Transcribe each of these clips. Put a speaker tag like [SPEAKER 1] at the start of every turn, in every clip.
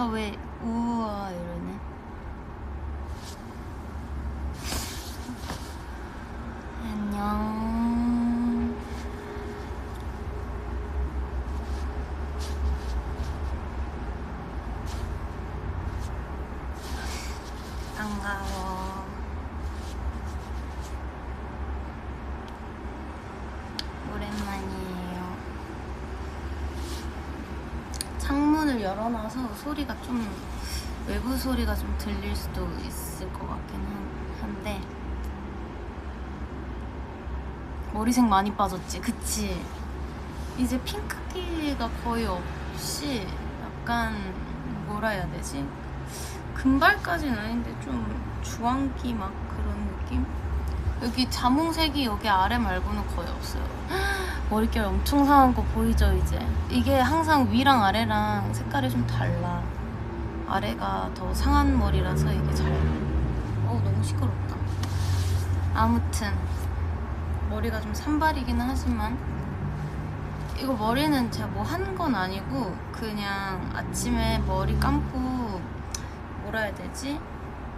[SPEAKER 1] 왜 우와 이러네. 안녕. 반가워. 오랜만이에요. 창문을 열어놔서 소리가 좀 외부 소리가 좀 들릴 수도 있을 것 같긴 한데 머리색 많이 빠졌지? 그치? 이제 핑크기가 거의 없이 약간 뭐라 해야 되지? 금발까지는 아닌데 좀 주황기 막 그런 느낌? 여기 자몽색이 여기 아래 말고는 거의 없어요. 머릿결 엄청 상한 거 보이죠 이제? 이게 항상 위랑 아래랑 색깔이 좀 달라. 아래가 더 상한 머리라서 이게 잘... 너무 시끄럽다. 아무튼 머리가 좀 산발이긴 하지만 이거 머리는 제가 뭐 한 건 아니고 그냥 아침에 머리 감고 뭐라 해야 되지?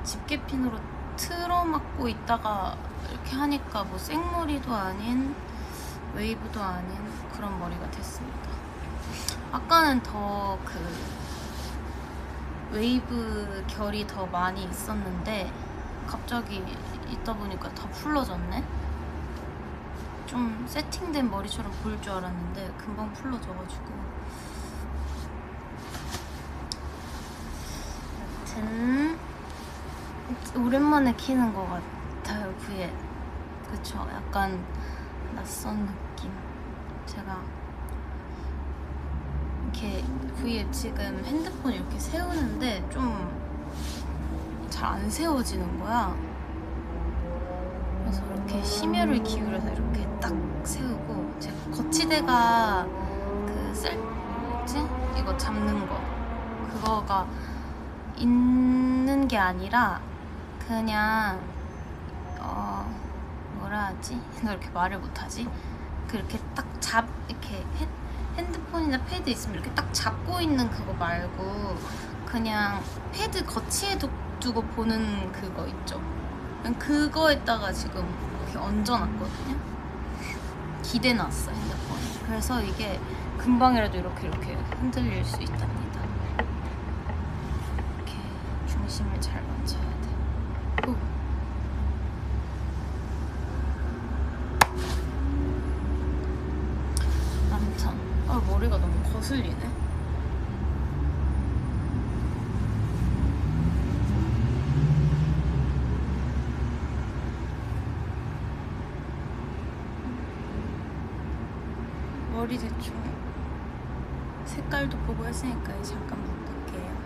[SPEAKER 1] 집게핀으로 틀어막고 있다가 이렇게 하니까 뭐 생머리도 아닌 웨이브도 아닌 그런 머리가 됐습니다. 아까는 더 그 웨이브 결이 더 많이 있었는데 갑자기 있다 보니까 다 풀러졌네? 좀 세팅된 머리처럼 보일 줄 알았는데 금방 풀러져가지고 여튼 오랜만에 키는 것 같아요. V에 그쵸? 약간 낯선 느낌. 제가 이렇게 V에 지금 핸드폰 이렇게 세우는데 좀 잘 안 세워지는 거야. 그래서 이렇게 심혈을 기울여서 이렇게 딱 세우고 제가 거치대가 뭐지? 이거 잡는 거 그거가 있는 게 아니라 그냥 뭐라 하지? 너 이렇게 말을 못하지? 그렇게 딱 이렇게 핸드폰이나 패드 있으면 이렇게 딱 잡고 있는 그거 말고 그냥 패드 거치에 두고 보는 그거 있죠? 그거에다가 지금 이렇게 얹어놨거든요. 기대놨어 핸드폰에. 그래서 이게 금방이라도 이렇게 흔들릴 수 있답니다. 이렇게 중심을 잘 맞춰야 돼. 아무튼 머리가 너무 거슬리네. 머리 대충 색깔도 보고 했으니까 잠깐 묶을게요.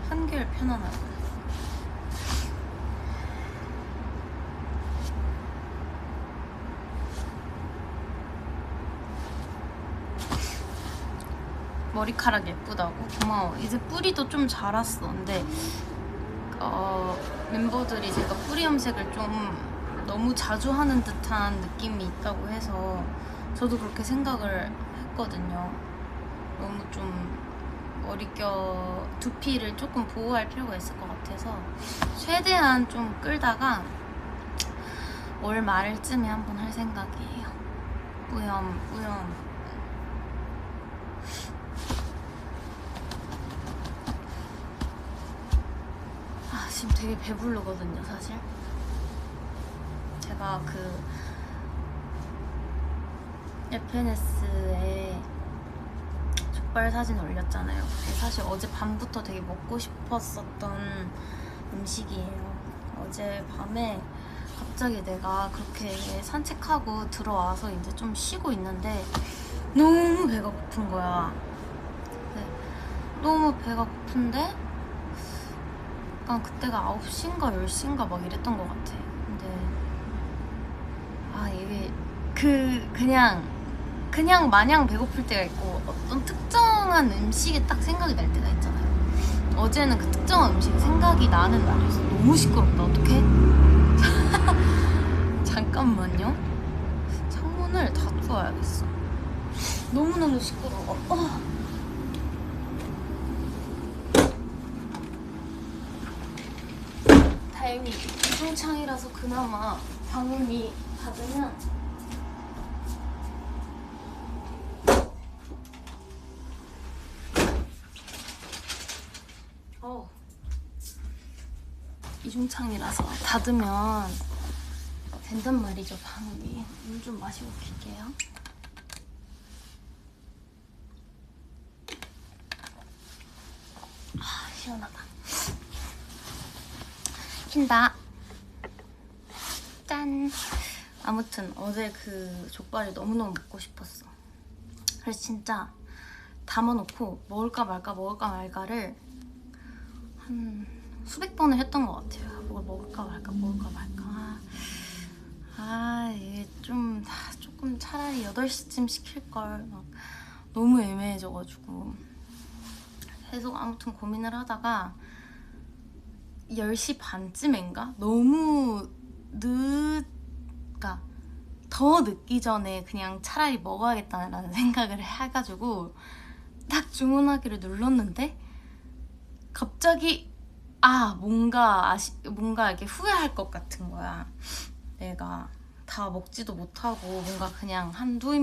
[SPEAKER 1] 한결 편안하고. 머리카락 예쁘다고? 고마워. 이제 뿌리도 좀 자랐어. 근데 멤버들이 제가 뿌리 염색을 좀 너무 자주 하는 듯한 느낌이 있다고 해서 저도 그렇게 생각을 했거든요. 너무 좀 머릿결 두피를 조금 보호할 필요가 있을 것 같아서 최대한 좀 끌다가 올 말쯤에 한번 할 생각이에요. 뿌염 지금 되게 배부르거든요, 사실. 제가 FNS에 족발 사진 올렸잖아요. 사실 어제 밤부터 되게 먹고 싶었었던 음식이에요. 어제 밤에 갑자기 내가 그렇게 산책하고 들어와서 이제 좀 쉬고 있는데 너무 배가 고픈 거야. 너무 배가 고픈데 약간 그때가 9시인가 10시인가 막 이랬던 것 같아. 근데 이게 그냥 마냥 배고플 때가 있고 어떤 특정한 음식이 딱 생각이 날 때가 있잖아요. 어제는 그 특정한 음식이 생각이 나는 날이었어. 너무 시끄럽다. 어떡해? 잠깐만요. 창문 문을 닫고와야겠어. 너무너무 시끄러워. 다행히 이중창이라서 그나마 방음이 닫으면 이중창이라서 닫으면 된단 말이죠, 방음이. 물 좀 마시고 킬게요. 시원하다. 킨다. 짠. 아무튼 어제 그 족발이 너무너무 먹고 싶었어. 그래서 진짜 담아놓고 먹을까 말까를 한 수백 번을 했던 것 같아요. 뭘 먹을까 말까. 이게 조금 차라리 8시쯤 시킬걸. 막 너무 애매해져가지고 계속 아무튼 고민을 하다가 10시 반쯤인가? 너무 그러니까 더 늦기 전에 그냥 차라리 먹어야겠다라는 생각을 해가지고 딱 주문하기를 눌렀는데 갑자기 뭔가 이렇게 후회할 것 같은 거야. 내가 다 먹지도 못하고 뭔가 그냥 한두 입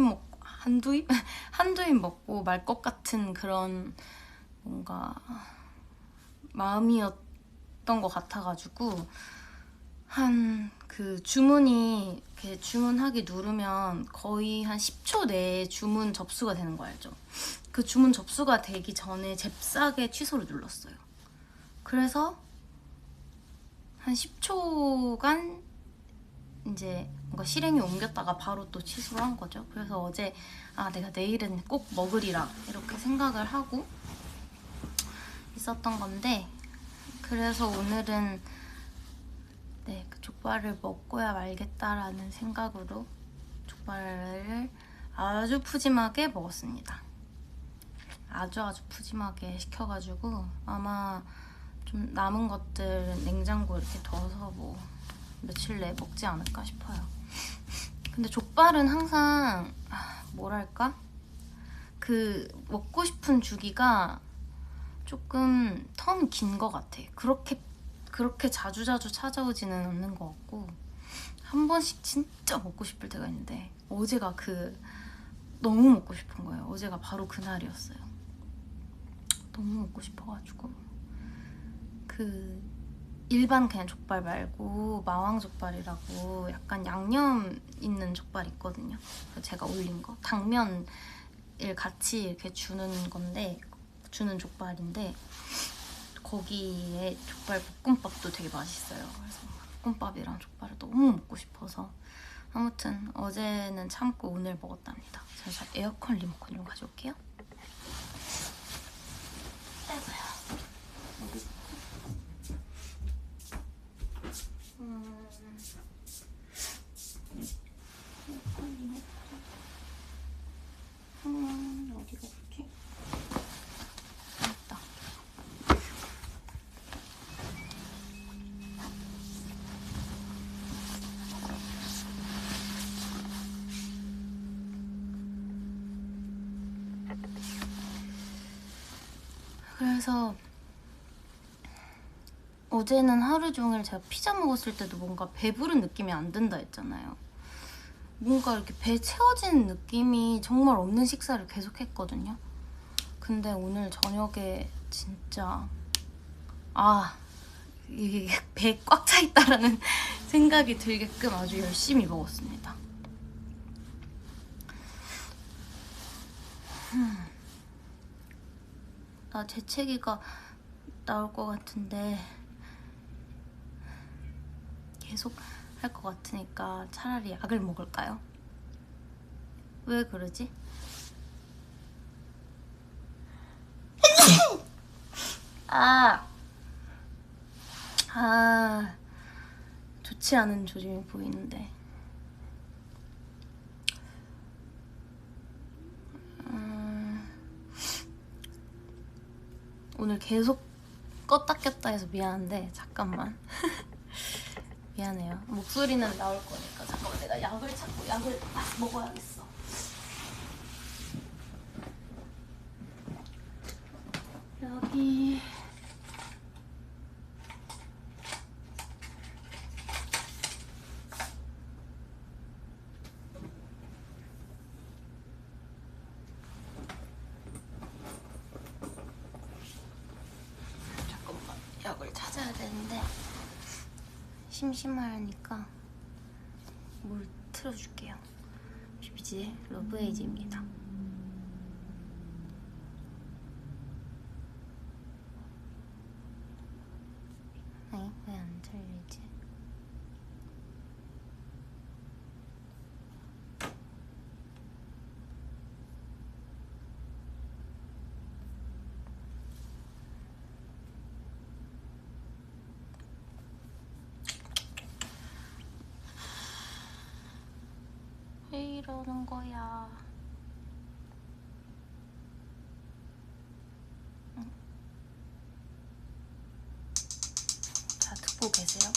[SPEAKER 1] 먹고 말 것 같은 그런 뭔가 마음이었던 것 같아가지고 그 주문이 이렇게 주문하기 누르면 거의 한 10초 내에 주문 접수가 되는 거 알죠? 그 주문 접수가 되기 전에 잽싸게 취소를 눌렀어요. 그래서 한 10초간 이제 뭔가 실행이 옮겼다가 바로 또 취소를 한 거죠. 그래서 어제 내가 내일은 꼭 먹으리라 이렇게 생각을 하고 있었던 건데, 그래서 오늘은 그 족발을 먹고야 말겠다라는 생각으로 족발을 아주 푸짐하게 먹었습니다. 아주 푸짐하게 시켜가지고 아마 좀 남은 것들 냉장고에 이렇게 둬서 뭐 며칠 내에 먹지 않을까 싶어요. 근데 족발은 항상 뭐랄까? 그 먹고 싶은 주기가 조금 텀이 긴 것 같아. 그렇게 자주 찾아오지는 않는 것 같고 한 번씩 진짜 먹고 싶을 때가 있는데 어제가 너무 먹고 싶은 거예요. 어제가 바로 그날이었어요. 너무 먹고 싶어가지고 일반 그냥 족발 말고 마왕족발이라고 약간 양념 있는 족발 있거든요. 제가 올린 거 당면을 같이 이렇게 주는 족발인데 거기에 족발 볶음밥도 되게 맛있어요. 그래서 볶음밥이랑 족발을 너무 먹고 싶어서 아무튼 어제는 참고 오늘 먹었답니다. 제가 에어컨 리모컨 좀 가져올게요. 어디가 있지? 있다. 그래서 어제는 하루 종일 제가 피자 먹었을 때도 뭔가 배부른 느낌이 안 든다 했잖아요. 뭔가 이렇게 배 채워지는 느낌이 정말 없는 식사를 계속 했거든요. 근데 오늘 저녁에 진짜 이게 배에 꽉 차 있다라는 생각이 들게끔 아주 열심히 먹었습니다. 나 재채기가 나올 것 같은데 계속 할 것 같으니까 차라리 약을 먹을까요? 왜 그러지? 좋지 않은 조짐이 보이는데 오늘 계속 껐다 꼈다 해서 미안한데 잠깐만 미안해요. 목소리는 나올 거니까. 잠깐만, 내가 약을 찾고 약을 먹어야겠어. 여기 잠깐만, 약을 찾아야 되는데 심심하니까 물 틀어줄게요. 비비지의 러브에이지입니다. 왜 안 들리지? 왜 이러는 거야? 자, 듣고 계세요?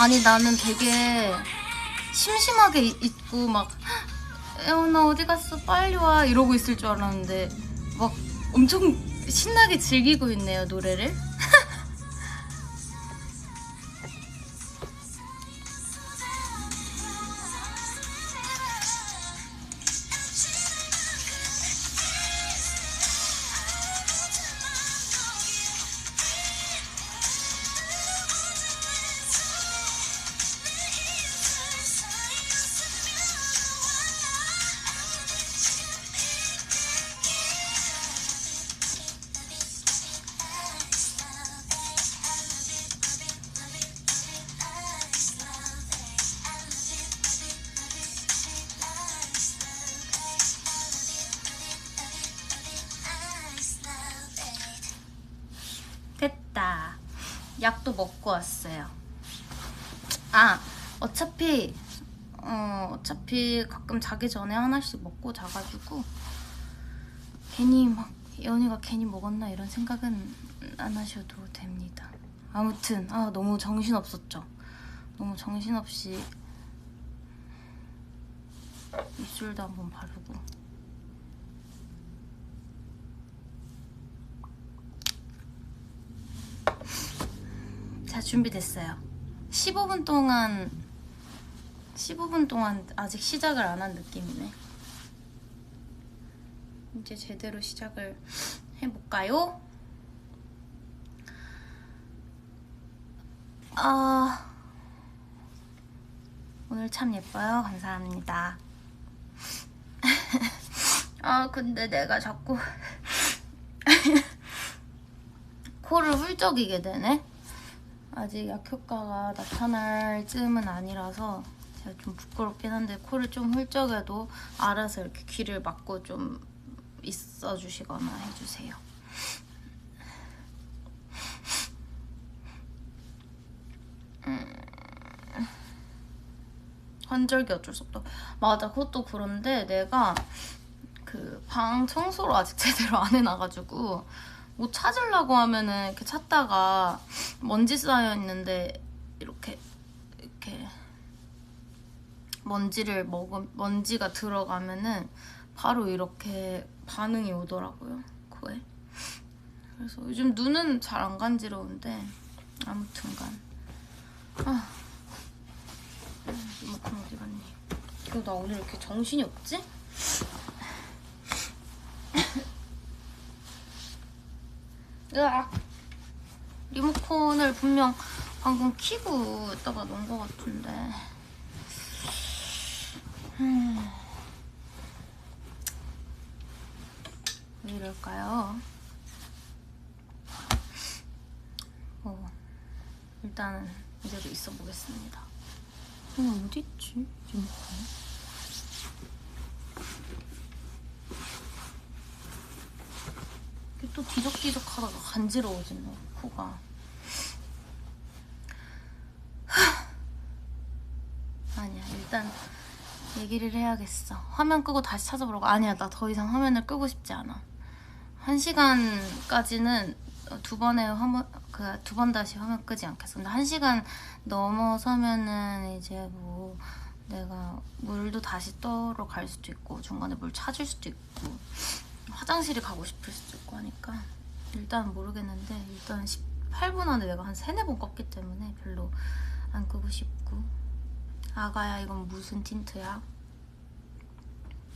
[SPEAKER 1] 아니, 나는 되게 심심하게 있고 막 나 어디 갔어? 빨리 와 이러고 있을 줄 알았는데 막 엄청 신나게 즐기고 있네요, 노래를. 됐다. 약도 먹고 왔어요. 아, 어차피 어차피 가끔 자기 전에 하나씩 먹고 자가지고 괜히 막 연희가 괜히 먹었나 이런 생각은 안 하셔도 됩니다. 아무튼 너무 정신없었죠. 너무 정신없이 입술도 한번 바르고. 자, 준비됐어요. 15분 동안 아직 시작을 안 한 느낌이네. 이제 제대로 시작을 해볼까요? 오늘 참 예뻐요. 감사합니다. 근데 내가 자꾸 코를 훌쩍이게 되네. 아직 약효과가 나타날 즈음은 아니라서 제가 좀 부끄럽긴 한데 코를 좀 훌쩍여도 알아서 이렇게 귀를 막고 좀 있어주시거나 해주세요. 환절기 어쩔 수 없다. 맞아, 그것도 그런데 내가 그 방 청소를 아직 제대로 안 해놔가지고 뭐 찾으려고 하면은 이렇게 찾다가 먼지 쌓여 있는데 이렇게 먼지가 들어가면은 바로 이렇게 반응이 오더라고요, 코에. 그래서 요즘 눈은 잘 안 간지러운데 아무튼간 리모컨 어디 갔니? 나 오늘 이렇게 정신이 없지? 으악! 리모컨을 분명 방금 켜고 있다가 놓은 것 같은데. 왜 이럴까요? 일단은 이대로 있어 보겠습니다. 어디 있지? 리모컨? 또 뒤적뒤적 하다가 간지러워지네, 코가. 아니야, 일단 얘기를 해야겠어. 화면 끄고 다시 찾아보라고. 아니야, 나 더 이상 화면을 끄고 싶지 않아. 1시간까지는 두 번 다시 화면 끄지 않겠어. 근데 1시간 넘어서면은 이제 뭐 내가 물도 다시 떠러 갈 수도 있고 중간에 물 찾을 수도 있고 화장실에 가고 싶을 수도 있고 하니까 일단 모르겠는데, 일단 18분 안에 내가 한 3-4번 껐기 때문에 별로 안 끄고 싶고. 아가야, 이건 무슨 틴트야?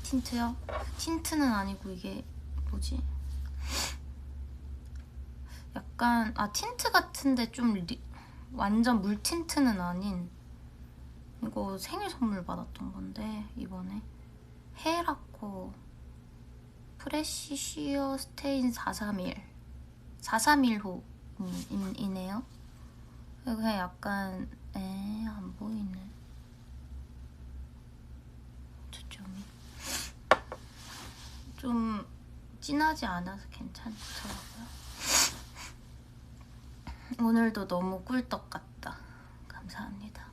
[SPEAKER 1] 틴트요? 틴트는 아니고 이게 뭐지? 약간 틴트 같은데 좀 완전 물 틴트는 아닌, 이거 생일 선물 받았던 건데 이번에 헤라코 프레시시어 스테인 431호이네요. 그냥 약간 안 보이네, 초점이. 좀 진하지 않아서 괜찮더라고요. 오늘도 너무 꿀떡 같다. 감사합니다.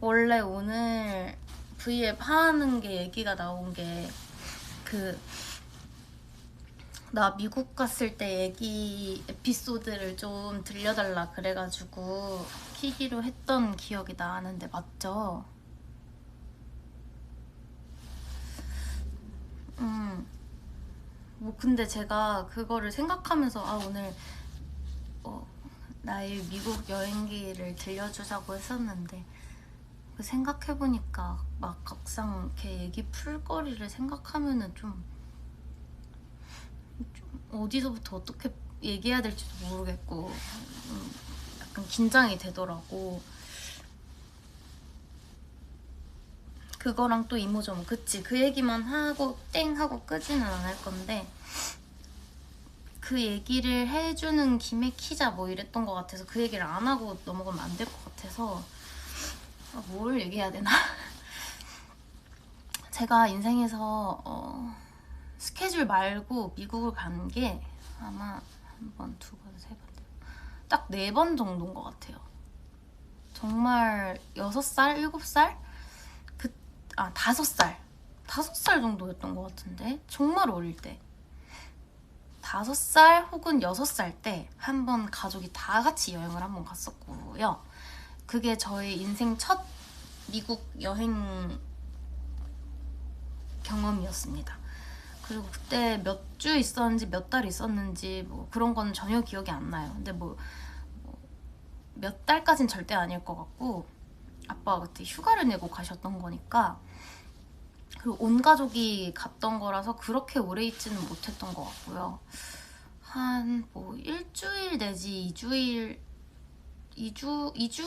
[SPEAKER 1] 원래 오늘 V앱 하는 게 얘기가 나온 게 나 미국 갔을 때 얘기 에피소드를 좀 들려달라 그래가지고 키기로 했던 기억이 나는데 맞죠? 뭐 근데 제가 그거를 생각하면서 오늘 나의 미국 여행기를 들려주자고 했었는데 생각해보니까 막 막상 이렇게 얘기 풀거리를 생각하면은 좀 어디서부터 어떻게 얘기해야 될지도 모르겠고 약간 긴장이 되더라고. 그거랑 또 이모저모, 그치? 그 얘기만 하고 땡 하고 끄지는 않을 건데 그 얘기를 해주는 김에 키자 뭐 이랬던 것 같아서 그 얘기를 안 하고 넘어가면 안 될 것 같아서 뭘 얘기해야 되나? 제가 인생에서 스케줄 말고 미국을 간 게 아마 한 번, 두 번, 세 번, 딱 4번 정도인 것 같아요. 정말 6살, 7살? 5살. 5살 정도였던 것 같은데 정말 어릴 때 5살 혹은 6살 때 한 번 가족이 다 같이 여행을 한 번 갔었고요. 그게 저의 인생 첫 미국 여행 경험이었습니다. 그리고 그때 몇 주 있었는지 몇 달 있었는지 뭐 그런 건 전혀 기억이 안 나요. 근데 뭐 몇 달까진 절대 아닐 것 같고 아빠가 그때 휴가를 내고 가셨던 거니까 그리고 온 가족이 갔던 거라서 그렇게 오래 있지는 못했던 것 같고요. 한 뭐 일주일 내지 2주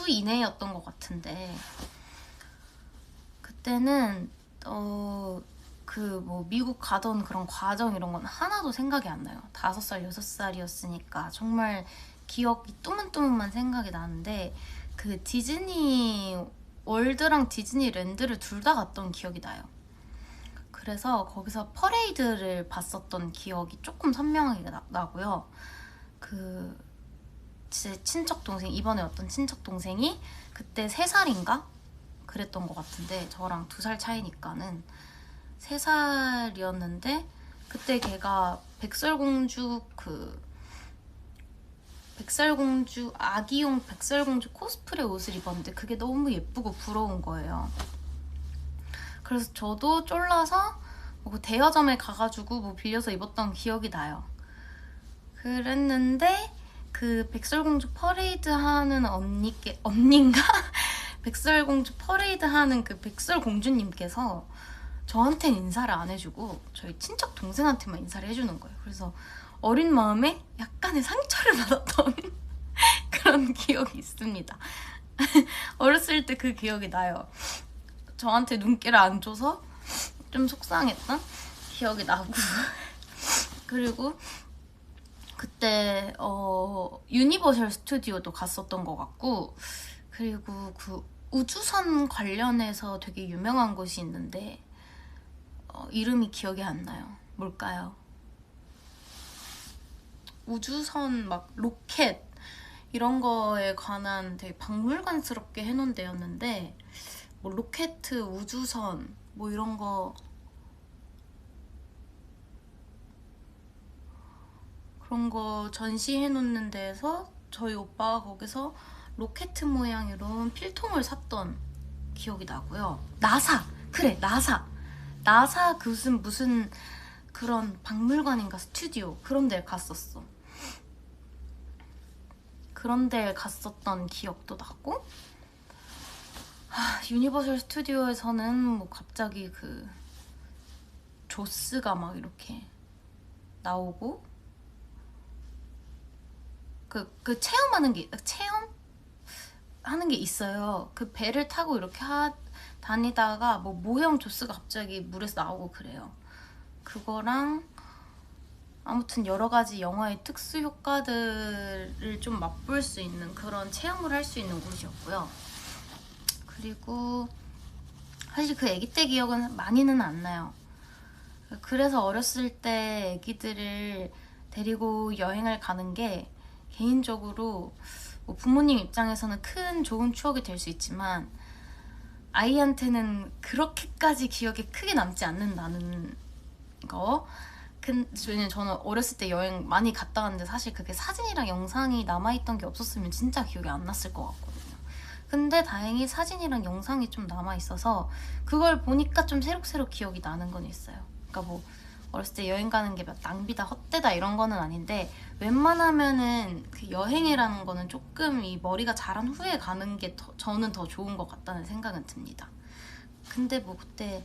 [SPEAKER 1] 이내였던 것 같은데 그때는 그 뭐 미국 가던 그런 과정 이런 건 하나도 생각이 안 나요. 5살, 6살이었으니까 정말 기억이 뚜문뚜문만 생각이 나는데 그 디즈니 월드랑 디즈니랜드를 둘 다 갔던 기억이 나요. 그래서 거기서 퍼레이드를 봤었던 기억이 조금 선명하게 나고요. 제 친척 동생, 이번에 어떤 친척 동생이 그때 3살인가? 그랬던 것 같은데 저랑 2살 차이니까는 3살이었는데 그때 걔가 백설공주 아기용 백설공주 코스프레 옷을 입었는데 그게 너무 예쁘고 부러운 거예요. 그래서 저도 쫄라서 뭐 대여점에 가가지고 뭐 빌려서 입었던 기억이 나요. 그랬는데 그 백설공주 퍼레이드 하는 언니인가? 백설공주 퍼레이드 하는 그 백설공주님께서 저한테는 인사를 안 해주고 저희 친척 동생한테만 인사를 해주는 거예요. 그래서 어린 마음에 약간의 상처를 받았던 그런 기억이 있습니다. 어렸을 때 그 기억이 나요. 저한테 눈길을 안 줘서 좀 속상했던 기억이 나고 그리고 그때 유니버셜 스튜디오도 갔었던 것 같고 그리고 그 우주선 관련해서 되게 유명한 곳이 있는데 이름이 기억이 안 나요. 뭘까요? 우주선 막 로켓 이런 거에 관한 되게 박물관스럽게 해놓은 데였는데 뭐 로켓, 우주선 뭐 이런 거 그런 거 전시해 놓는 데에서 저희 오빠가 거기서 로켓 모양 이런 필통을 샀던 기억이 나고요. 나사! 그래, 나사 그 무슨 그런 박물관인가 스튜디오 그런 데를 갔었어. 그런 데를 갔었던 기억도 나고 유니버설 스튜디오에서는 뭐 갑자기 그 조스가 막 이렇게 나오고 그 체험하는 게 있어요. 그 배를 타고 이렇게 다니다가 뭐 모형 조스가 갑자기 물에서 나오고 그래요. 그거랑 아무튼 여러 가지 영화의 특수 효과들을 좀 맛볼 수 있는 그런 체험을 할 수 있는 곳이었고요. 그리고 사실 그 아기 때 기억은 많이는 안 나요. 그래서 어렸을 때 아기들을 데리고 여행을 가는 게 개인적으로 뭐 부모님 입장에서는 큰 좋은 추억이 될 수 있지만 아이한테는 그렇게까지 기억에 크게 남지 않는다는 거. 왜냐면 저는 어렸을 때 여행 많이 갔다 왔는데 사실 그게 사진이랑 영상이 남아있던 게 없었으면 진짜 기억이 안 났을 것 같거든요. 근데 다행히 사진이랑 영상이 좀 남아있어서 그걸 보니까 좀 새록새록 기억이 나는 건 있어요. 그러니까 뭐 어렸을 때 여행 가는 게 낭비다 헛되다 이런 거는 아닌데 웬만하면은 그 여행이라는 거는 조금 이 머리가 자란 후에 가는 게 저는 더 좋은 것 같다는 생각은 듭니다. 근데 뭐 그때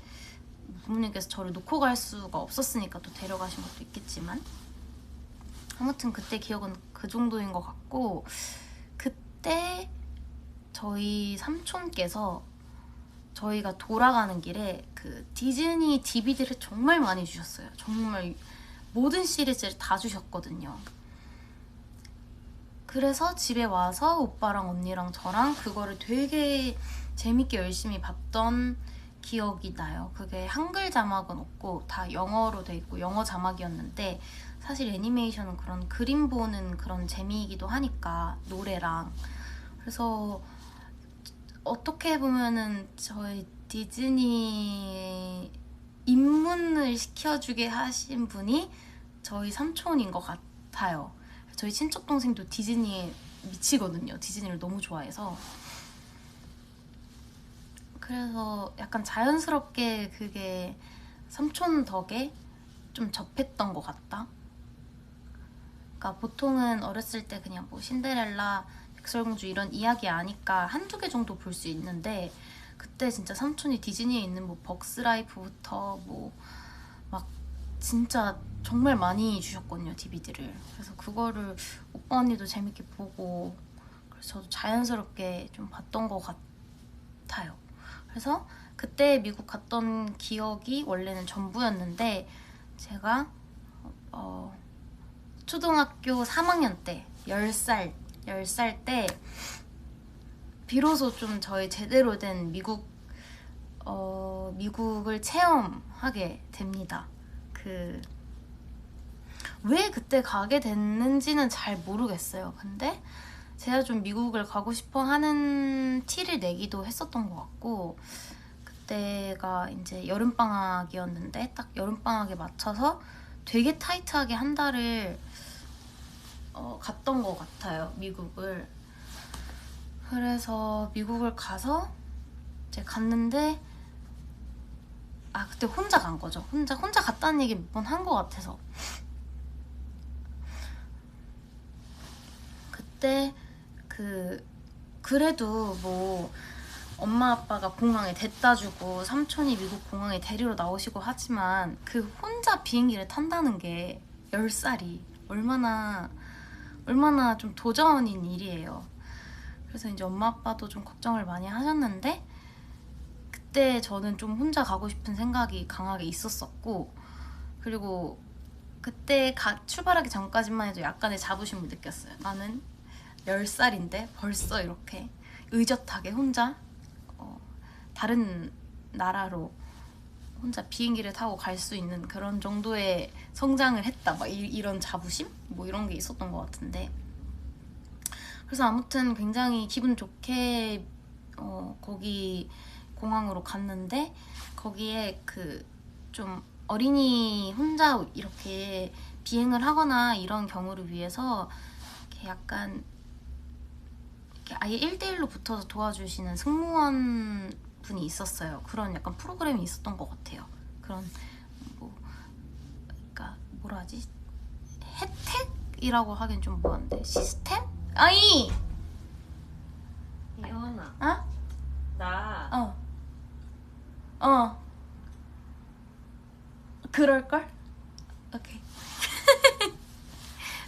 [SPEAKER 1] 부모님께서 저를 놓고 갈 수가 없었으니까 또 데려가신 것도 있겠지만 아무튼 그때 기억은 그 정도인 것 같고 그때 저희 삼촌께서 저희가 돌아가는 길에 그 디즈니 DVD를 정말 많이 주셨어요. 정말 모든 시리즈를 다 주셨거든요. 그래서 집에 와서 오빠랑 언니랑 저랑 그거를 되게 재밌게 열심히 봤던 기억이 나요. 그게 한글 자막은 없고 다 영어로 돼 있고 영어 자막이었는데, 사실 애니메이션은 그런 그림 보는 그런 재미이기도 하니까, 노래랑. 그래서 어떻게 보면은 저희 디즈니 입문을 시켜주게 하신 분이 저희 삼촌인 것 같아요. 저희 친척 동생도 디즈니에 미치거든요. 디즈니를 너무 좋아해서. 그래서 약간 자연스럽게 그게 삼촌 덕에 좀 접했던 것 같다. 그러니까 보통은 어렸을 때 그냥 뭐 신데렐라, 백설공주 이런 이야기 아니까 한두 개 정도 볼 수 있는데, 그때 진짜 삼촌이 디즈니에 있는 뭐 벅스라이프부터 뭐 막 진짜 정말 많이 주셨거든요, DVD를. 그래서 그거를 오빠 언니도 재밌게 보고, 그래서 저도 자연스럽게 좀 봤던 것 같아요. 그래서 그때 미국 갔던 기억이 원래는 전부였는데, 제가 초등학교 3학년 때 10살 때 비로소 좀 저희 제대로 된 미국을 체험하게 됩니다. 왜 그때 가게 됐는지는 잘 모르겠어요. 근데 제가 좀 미국을 가고 싶어 하는 티를 내기도 했었던 것 같고, 그때가 이제 여름방학이었는데 딱 여름방학에 맞춰서 되게 타이트하게 한 달을 갔던 것 같아요, 미국을. 그래서 미국을 가서 이제 갔는데, 그때 혼자 간 거죠. 혼자 갔다는 얘기 몇 번 한 것 같아서. 그때 그래도 뭐 엄마 아빠가 공항에 데려다 주고 삼촌이 미국 공항에 데리러 나오시고 하지만, 그 혼자 비행기를 탄다는 게 10살이 얼마나 좀 도전인 일이에요. 그래서 이제 엄마 아빠도 좀 걱정을 많이 하셨는데, 그때 저는 좀 혼자 가고 싶은 생각이 강하게 있었었고, 그리고 그때 출발하기 전까지만 해도 약간의 자부심을 느꼈어요. 나는 10살인데 벌써 이렇게 의젓하게 혼자 다른 나라로 혼자 비행기를 타고 갈 수 있는 그런 정도의 성장을 했다, 막 이런 자부심? 뭐 이런 게 있었던 것 같은데, 그래서 아무튼 굉장히 기분 좋게 거기 공항으로 갔는데, 거기에 좀 어린이 혼자 이렇게 비행을 하거나 이런 경우를 위해서 이렇게 약간 이렇게 아예 1대1로 붙어서 도와주시는 승무원 분이 있었어요. 그런 약간 프로그램이 있었던 것 같아요. 그런 그러니까 뭐라 하지? 혜택이라고 하긴 좀 뭐한데, 시스템? 아이!
[SPEAKER 2] 예원아,
[SPEAKER 1] 어?
[SPEAKER 2] 나
[SPEAKER 1] 그럴걸? 오케이.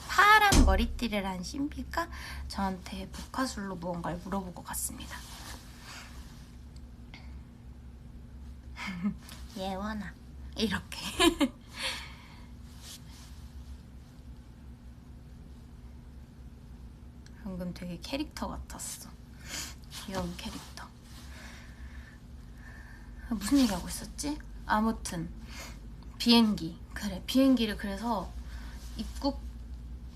[SPEAKER 1] 파란 머리띠를 한 신비가 저한테 복화술로 무언가를 물어보고 갔습니다. 예원아, 이렇게. 방금 되게 캐릭터 같았어. 귀여운 캐릭터. 무슨 얘기하고 있었지? 아무튼 비행기를 그래서 입국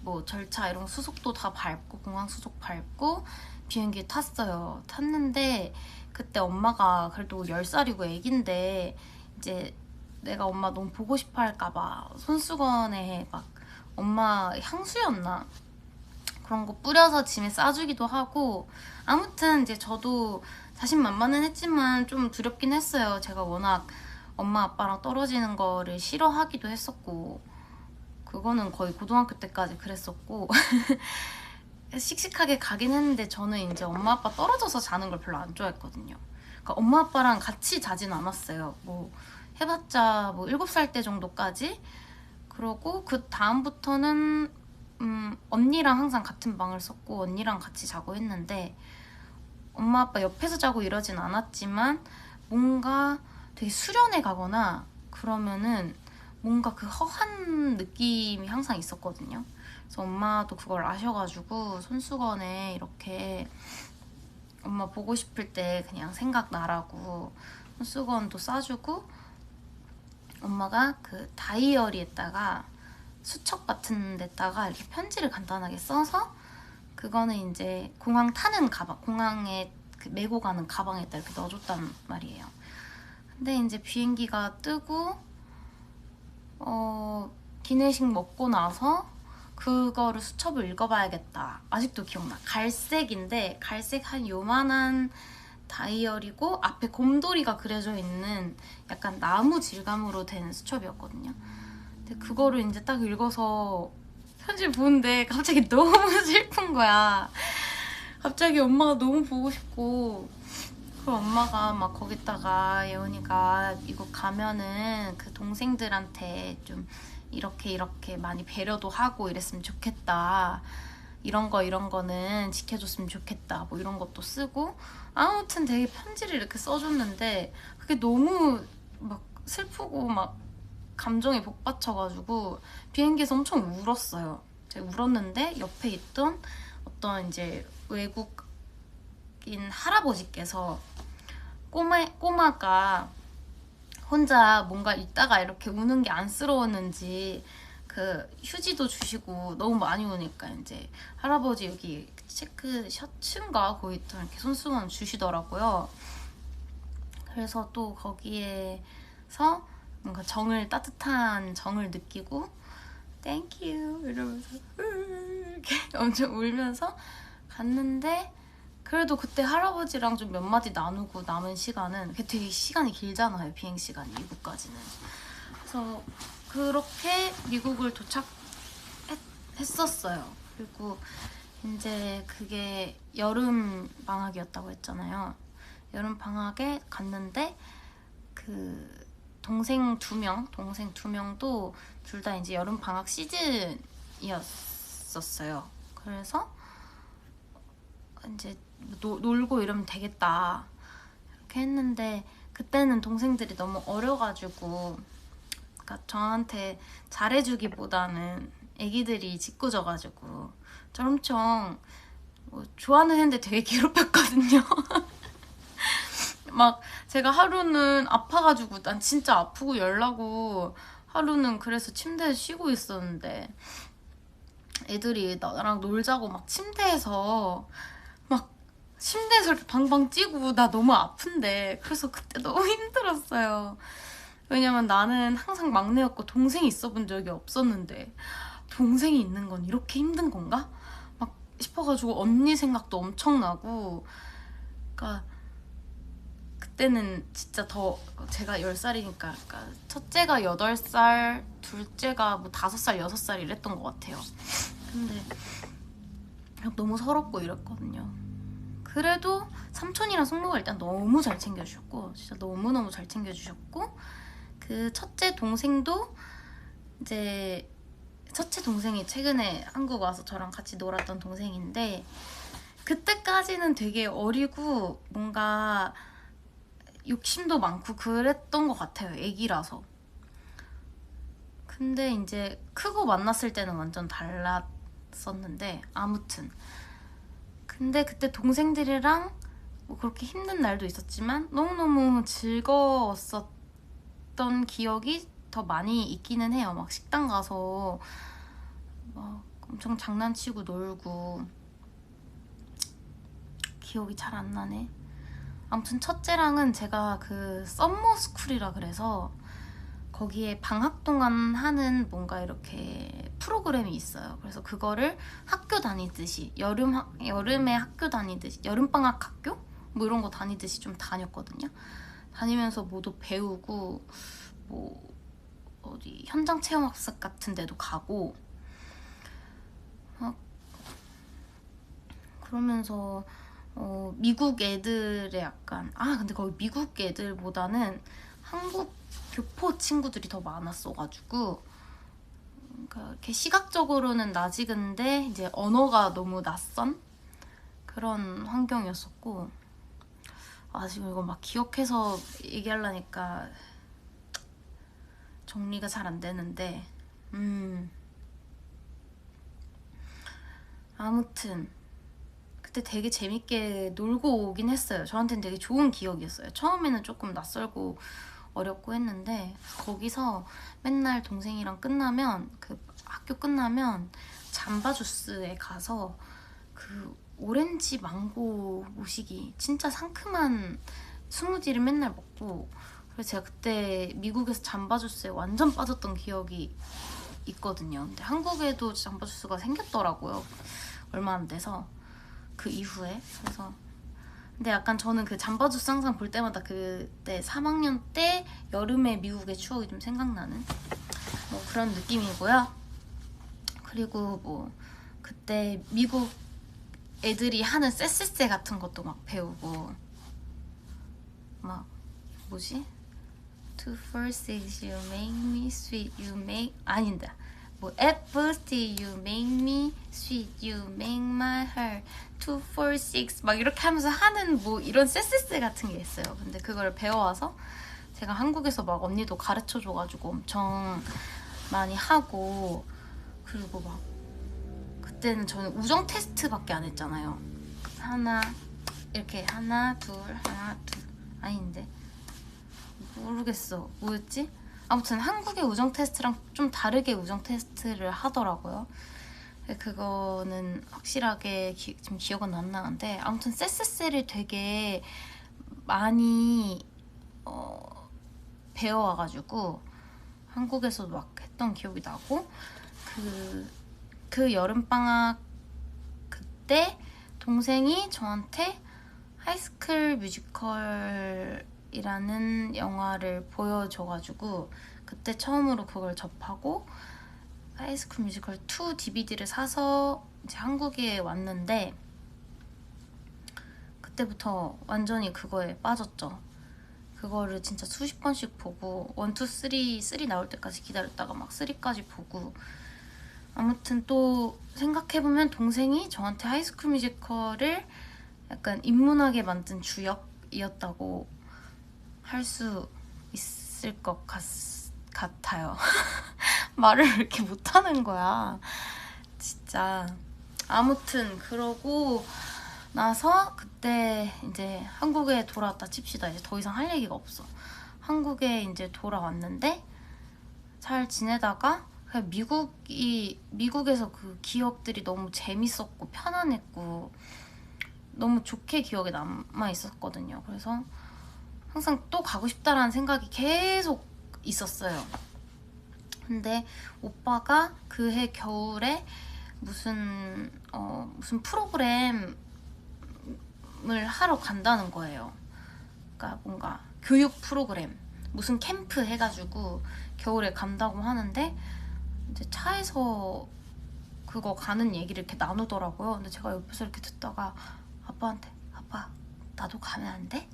[SPEAKER 1] 뭐 절차 이런 수속도 다 밟고, 공항 수속 밟고 비행기 탔어요. 탔는데 그때 엄마가 그래도 10살이고 애긴데, 이제 내가 엄마 너무 보고 싶어 할까봐 손수건에 막 엄마 향수였나? 그런 거 뿌려서 짐에 싸주기도 하고, 아무튼 이제 저도 자신만만은 했지만 좀 두렵긴 했어요. 제가 워낙 엄마 아빠랑 떨어지는 거를 싫어하기도 했었고, 그거는 거의 고등학교 때까지 그랬었고 씩씩하게 가긴 했는데, 저는 이제 엄마 아빠 떨어져서 자는 걸 별로 안 좋아했거든요. 그러니까 엄마 아빠랑 같이 자진 않았어요. 뭐 해봤자 뭐 7살 때 정도까지. 그러고 그 다음부터는 언니랑 항상 같은 방을 썼고 언니랑 같이 자고 했는데, 엄마 아빠 옆에서 자고 이러진 않았지만 뭔가 되게 수련회 가거나 그러면은 뭔가 그 허한 느낌이 항상 있었거든요. 그래서 엄마도 그걸 아셔가지고 손수건에 이렇게 엄마 보고 싶을 때 그냥 생각나라고 손수건도 싸주고, 엄마가 그 다이어리에다가 수첩 같은 데다가 이렇게 편지를 간단하게 써서, 그거는 이제 공항 타는 가방, 공항에 그 메고 가는 가방에다 이렇게 넣어줬단 말이에요. 근데 이제 비행기가 뜨고 기내식 먹고 나서 그거를 수첩을 읽어봐야겠다. 아직도 기억나. 갈색인데 갈색 한 요만한 다이어리고 앞에 곰돌이가 그려져 있는 약간 나무 질감으로 된 수첩이었거든요. 근데 그거를 이제 딱 읽어서 편지를 보는데 갑자기 너무 슬픈 거야. 갑자기 엄마가 너무 보고 싶고, 그럼 엄마가 막 거기다가 예원이가 미국 가면은 그 동생들한테 좀 이렇게 많이 배려도 하고 이랬으면 좋겠다. 이런 거는 지켜줬으면 좋겠다. 뭐 이런 것도 쓰고, 아무튼 되게 편지를 이렇게 써줬는데 그게 너무 막 슬프고 막 감정이 복받쳐가지고 비행기에서 엄청 울었어요. 제가 울었는데 옆에 있던 어떤 이제 외국인 할아버지께서 꼬마가 혼자 뭔가 읽다가 이렇게 우는 게 안쓰러웠는지 그 휴지도 주시고, 너무 많이 우니까 이제 할아버지 여기 체크 셔츠인가 거기 또 이렇게 손수건 주시더라고요. 그래서 또 거기에서 뭔가 따뜻한 정을 느끼고 Thank you 이러면서 이렇게 엄청 울면서 갔는데, 그래도 그때 할아버지랑 좀 몇 마디 나누고 남은 시간은, 되게 시간이 길잖아요, 비행 시간이 미국까지는. 그래서 그렇게 미국을 도착했었어요. 그리고 이제 그게 여름 방학이었다고 했잖아요. 여름 방학에 갔는데 그 동생 두 명도 둘 다 이제 여름 방학 시즌이었었어요. 그래서 이제 놀고 이러면 되겠다 이렇게 했는데, 그때는 동생들이 너무 어려가지고, 그러니까 저한테 잘해주기보다는 애기들이 짓궂어가지고 저 엄청 좋아는 했는데 되게 괴롭혔거든요. 막 제가 하루는 아파가지고, 난 진짜 아프고 열나고 하루는 그래서 침대에 쉬고 있었는데, 애들이 나랑 놀자고 막 침대에서 이렇게 방방 찌고, 나 너무 아픈데. 그래서 그때 너무 힘들었어요. 왜냐면 나는 항상 막내였고 동생이 있어 본 적이 없었는데, 동생이 있는 건 이렇게 힘든 건가? 막 싶어가지고 언니 생각도 엄청 나고. 그러니까 그때는 진짜 더, 제가 10살이니까 그러니까 첫째가 8살, 둘째가 뭐 5살, 6살 이랬던 것 같아요. 근데 너무 서럽고 이랬거든요. 그래도 삼촌이랑 숙모가 일단 너무 잘 챙겨주셨고, 진짜 너무너무 잘 챙겨주셨고, 그 첫째 동생도 이제, 첫째 동생이 최근에 한국 와서 저랑 같이 놀았던 동생인데, 그때까지는 되게 어리고 뭔가 욕심도 많고 그랬던 것 같아요. 애기라서. 근데 이제 크고 만났을 때는 완전 달랐었는데, 아무튼 근데 그때 동생들이랑 뭐 그렇게 힘든 날도 있었지만 너무너무 즐거웠었던 기억이 더 많이 있기는 해요. 막 식당 가서 막 엄청 장난치고 놀고. 기억이 잘 안 나네. 아무튼 첫째랑은 제가 그 썸머 스쿨이라 그래서 거기에 방학 동안 하는 뭔가 이렇게 프로그램이 있어요. 그래서 그거를 학교 다니듯이, 여름에 학교 다니듯이, 여름방학 학교? 뭐 이런 거 다니듯이 좀 다녔거든요. 다니면서 뭐도 배우고, 뭐 어디 현장 체험학습 같은 데도 가고, 그러면서 미국 애들의 약간, 근데 거기 미국 애들보다는 한국 교포 친구들이 더 많았어가지고, 그러니까 이렇게 시각적으로는 낯익은데 이제 언어가 너무 낯선 그런 환경이었었고. 지금 이거 막 기억해서 얘기하려니까 정리가 잘 안 되는데, 아무튼 그때 되게 재밌게 놀고 오긴 했어요. 저한테는 되게 좋은 기억이었어요. 처음에는 조금 낯설고 어렵고 했는데 거기서 맨날 동생이랑 끝나면 그 학교 끝나면 잠바주스에 가서 그 오렌지 망고 모시기 진짜 상큼한 스무디를 맨날 먹고, 그래서 제가 그때 미국에서 잠바주스에 완전 빠졌던 기억이 있거든요. 근데 한국에도 잠바주스가 생겼더라고요. 얼마 안 돼서 그 이후에. 그래서 근데 약간 저는 그 잠바주스 항상 볼 때마다 그때 3학년 때 여름에 미국의 추억이 좀 생각나는 뭐 그런 느낌이고요. 그리고 뭐 그때 미국 애들이 하는 쎄쎄쎄 같은 것도 막 배우고, 막 뭐지? 2, 4, 6 you make me sweet you make 아닌데 뭐 at first you make me sweet you make my heart 2, 4, 6 막 이렇게 하면서 하는 뭐 이런 쎄쎄쎄 같은 게 있어요. 근데 그걸 배워와서 제가 한국에서 막 언니도 가르쳐줘가지고 엄청 많이 하고, 그리고 막 그때는 저는 우정 테스트밖에 안 했잖아요. 하나 이렇게 하나 둘 아닌데 모르겠어 뭐였지? 아무튼 한국의 우정 테스트랑 좀 다르게 우정 테스트를 하더라고요. 그거는 확실하게 지금 기억은 안 나는데, 아무튼 쎄쎄쎄를 되게 많이 배워와가지고 한국에서 막 했던 기억이 나고, 그 여름방학 그때 동생이 저한테 하이스쿨 뮤지컬이라는 영화를 보여줘가지고 그때 처음으로 그걸 접하고 하이스쿨 뮤지컬 2 DVD를 사서 이제 한국에 왔는데, 그때부터 완전히 그거에 빠졌죠. 그거를 진짜 수십 번씩 보고 1, 2, 3 나올 때까지 기다렸다가 막 3까지 보고. 아무튼 또 생각해보면 동생이 저한테 하이스쿨 뮤지컬을 약간 인문하게 만든 주역이었다고 할 수 있을 것 같아요. 말을 왜 이렇게 못하는 거야 진짜. 아무튼 그러고 나서 그때 이제 한국에 돌아왔다 칩시다. 이제 더 이상 할 얘기가 없어. 한국에 이제 돌아왔는데 잘 지내다가 그냥 미국에서 그 기억들이 너무 재밌었고 편안했고 너무 좋게 기억에 남아 있었거든요. 그래서 항상 또 가고 싶다라는 생각이 계속 있었어요. 근데 오빠가 그해 겨울에 무슨 프로그램을 하러 간다는 거예요. 그러니까 뭔가 교육 프로그램, 무슨 캠프 해가지고 겨울에 간다고 하는데, 이제 차에서 그거 가는 얘기를 이렇게 나누더라고요. 근데 제가 옆에서 이렇게 듣다가 아빠한테, 아빠 나도 가면 안 돼?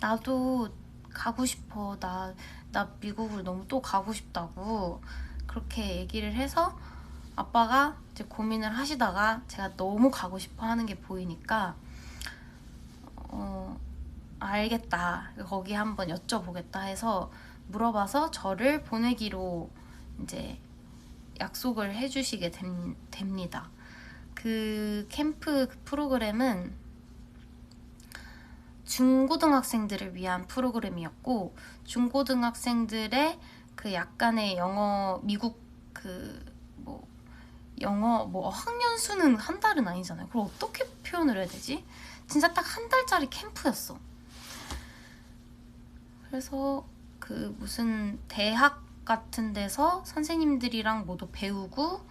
[SPEAKER 1] 나도 가고 싶어. 나 미국을 너무 또 가고 싶다고 그렇게 얘기를 해서, 아빠가 이제 고민을 하시다가 제가 너무 가고 싶어 하는 게 보이니까 알겠다, 거기 한번 여쭤보겠다 해서 물어봐서 저를 보내기로 이제 약속을 해주시게 됩니다. 그 캠프 그 프로그램은 중고등학생들을 위한 프로그램이었고, 중고등학생들의 그 약간의 영어, 미국 영어 학년 수는 한 달은 아니잖아요. 그걸 어떻게 표현을 해야 되지? 진짜 딱 한 달짜리 캠프였어. 그래서 그 무슨 대학 같은 데서 선생님들이랑 모두 배우고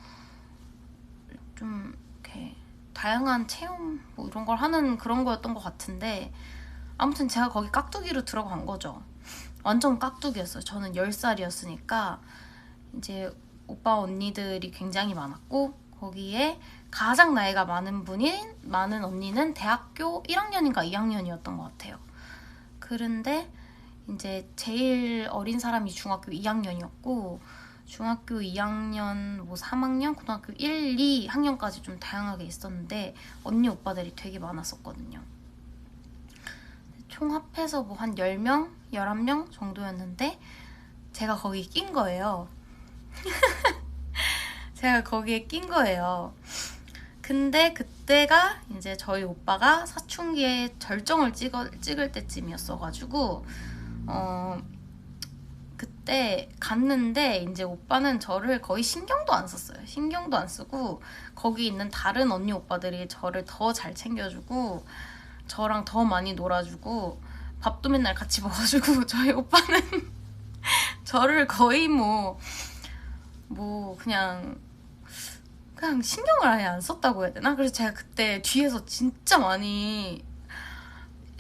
[SPEAKER 1] 좀 이렇게 다양한 체험 뭐 이런 걸 하는 그런 거였던 것 같은데, 아무튼 제가 거기 깍두기로 들어간 거죠. 완전 깍두기였어요. 저는 10살이었으니까 이제 오빠 언니들이 굉장히 많았고, 거기에 가장 나이가 많은 언니는 대학교 1학년인가 2학년이었던 것 같아요. 그런데 이제 제일 어린 사람이 중학교 2학년이었고, 중학교 2학년, 뭐 3학년, 고등학교 1, 2학년까지 좀 다양하게 있었는데 언니 오빠들이 되게 많았었거든요. 총 합해서 뭐 한 10명, 11명 정도였는데 제가 거기에 낀 거예요. 제가 거기에 낀 거예요. 근데 그때가 이제 저희 오빠가 사춘기에 절정을 찍을 때쯤이었어가지고 그때 갔는데 이제 오빠는 저를 거의 신경도 안 썼어요. 신경도 안 쓰고 거기 있는 다른 언니 오빠들이 저를 더 잘 챙겨주고 저랑 더 많이 놀아주고 밥도 맨날 같이 먹어주고 저희 오빠는 저를 거의 뭐 그냥 신경을 아예 안 썼다고 해야 되나? 그래서 제가 그때 뒤에서 진짜 많이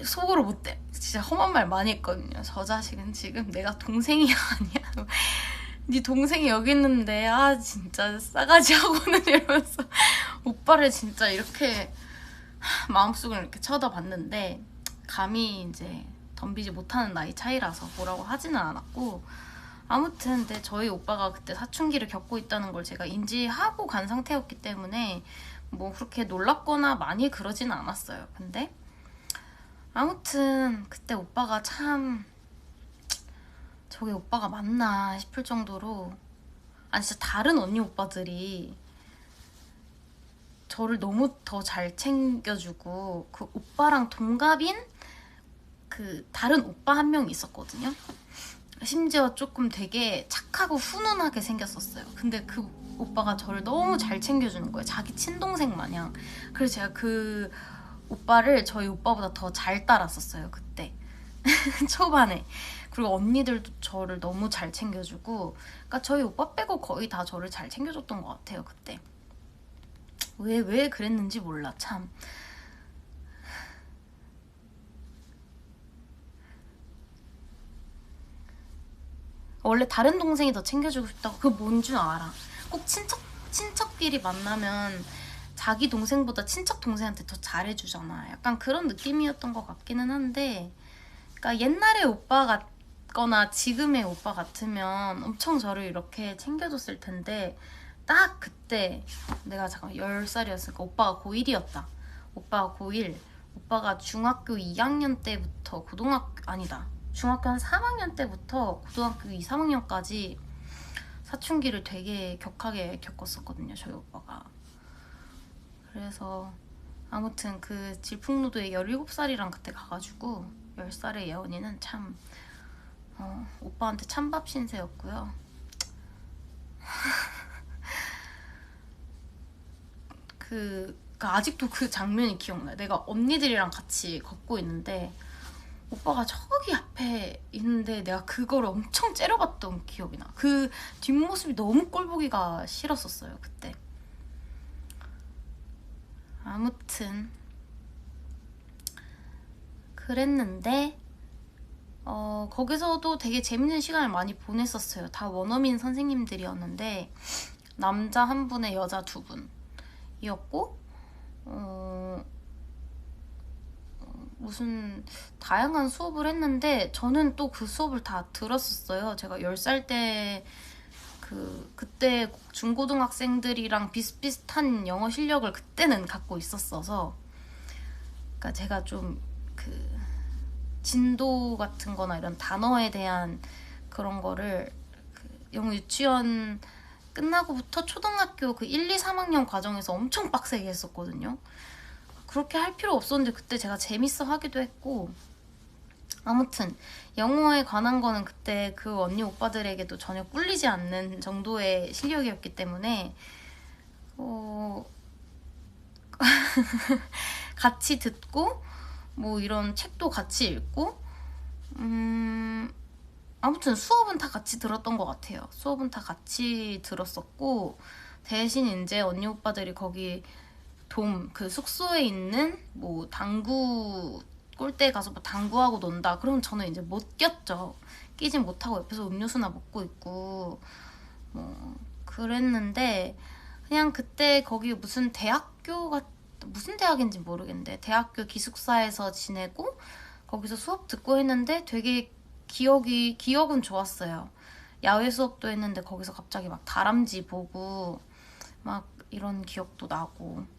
[SPEAKER 1] 속으로 못돼 진짜 험한 말 많이 했거든요. 저 자식은 지금 내가 동생이 아니야. 네 동생이 여기 있는데 진짜 싸가지 하고는 이러면서 오빠를 진짜 이렇게 마음속으로 이렇게 쳐다봤는데 감히 이제 덤비지 못하는 나이 차이라서 뭐라고 하지는 않았고 아무튼 근데 저희 오빠가 그때 사춘기를 겪고 있다는 걸 제가 인지하고 간 상태였기 때문에 뭐 그렇게 놀랍거나 많이 그러진 않았어요. 근데 아무튼 그때 오빠가 참 저게 오빠가 맞나 싶을 정도로 진짜 다른 언니 오빠들이 저를 너무 더 잘 챙겨주고 그 오빠랑 동갑인 그 다른 오빠 한 명이 있었거든요. 심지어 조금 되게 착하고 훈훈하게 생겼었어요. 근데 그 오빠가 저를 너무 잘 챙겨주는 거예요. 자기 친동생 마냥. 그래서 제가 그 오빠를 저희 오빠보다 더 잘 따랐었어요. 그때 초반에. 그리고 언니들도 저를 너무 잘 챙겨주고 그러니까 저희 오빠 빼고 거의 다 저를 잘 챙겨줬던 것 같아요. 그때 왜 그랬는지 몰라 참. 원래 다른 동생이 더 챙겨주고 싶다고 그거 뭔 줄 알아. 꼭 친척끼리 만나면 자기 동생보다 친척 동생한테 더 잘해주잖아. 약간 그런 느낌이었던 것 같기는 한데 그러니까 옛날의 오빠 같거나 지금의 오빠 같으면 엄청 저를 이렇게 챙겨줬을 텐데 딱 그때 내가 잠깐 10살이었으니까 오빠가 고1이었다. 오빠가 고1 오빠가 중학교 2학년 때부터 중학교 한 3학년 때부터 고등학교 2, 3학년까지 사춘기를 되게 격하게 겪었었거든요. 저희 오빠가. 그래서 아무튼 그 질풍노도에 17살이랑 그때 가가지고 10살의 예언이는 참 오빠한테 찬밥 신세였고요. 아직도 그 장면이 기억나요. 내가 언니들이랑 같이 걷고 있는데 오빠가 저기 앞에 있는데 내가 그거를 엄청 째려봤던 기억이 나. 그 뒷모습이 너무 꼴보기가 싫었었어요. 그때. 아무튼 그랬는데 거기서도 되게 재밌는 시간을 많이 보냈었어요. 다 원어민 선생님들이었는데 남자 한 분에 여자 두 분이었고 무슨 다양한 수업을 했는데 저는 또 그 수업을 다 들었었어요. 제가 10살 때 그때 중고등학생들이랑 비슷비슷한 영어 실력을 그때는 갖고 있었어서 그러니까 제가 좀 진도 같은 거나 이런 단어에 대한 그런 거를 영어 유치원 끝나고부터 초등학교 1, 2, 3학년 과정에서 엄청 빡세게 했었거든요. 그렇게 할 필요 없었는데 그때 제가 재밌어 하기도 했고 아무튼 영어에 관한 거는 그때 그 언니 오빠들에게도 전혀 꿀리지 않는 정도의 실력이었기 때문에 같이 듣고 뭐 이런 책도 같이 읽고 아무튼 수업은 다 같이 들었던 것 같아요. 수업은 다 같이 들었었고 대신 이제 언니 오빠들이 거기 숙소에 있는 뭐 당구 꼴대 가서 뭐 당구하고 논다 그러면 저는 이제 못 꼈죠. 끼진 못하고 옆에서 음료수나 먹고 있고 뭐 그랬는데 그냥 그때 거기 무슨 대학인지 모르겠는데 대학교 기숙사에서 지내고 거기서 수업 듣고 했는데 되게 기억은 좋았어요. 야외 수업도 했는데 거기서 갑자기 막 다람쥐 보고 막 이런 기억도 나고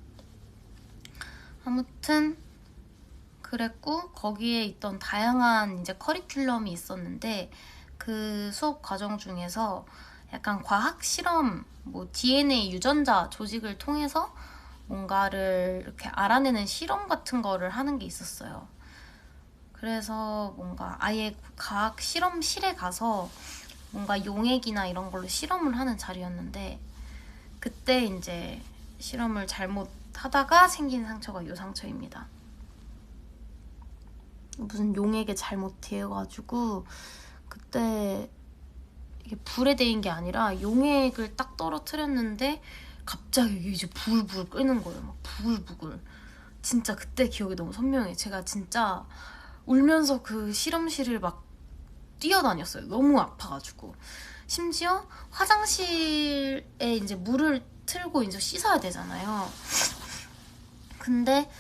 [SPEAKER 1] 아무튼 그랬고 거기에 있던 다양한 이제 커리큘럼이 있었는데 그 수업 과정 중에서 약간 과학 실험, 뭐 DNA 유전자 조직을 통해서 뭔가를 이렇게 알아내는 실험 같은 거를 하는 게 있었어요. 그래서 뭔가 아예 과학 실험실에 가서 뭔가 용액이나 이런 걸로 실험을 하는 자리였는데, 그때 이제 실험을 잘못하다가 생긴 상처가 이 상처입니다. 무슨 용액에 잘못되어가지고 그때 이게 불에 데인 게 아니라 용액을 딱 떨어뜨렸는데 갑자기 이게 이제 부글부글 끓는 거예요. 막 부글부글. 진짜 그때 기억이 너무 선명해. 제가 진짜 울면서 그 실험실을 막 뛰어다녔어요. 너무 아파가지고. 심지어 화장실에 이제 물을 틀고 이제 씻어야 되잖아요. 근데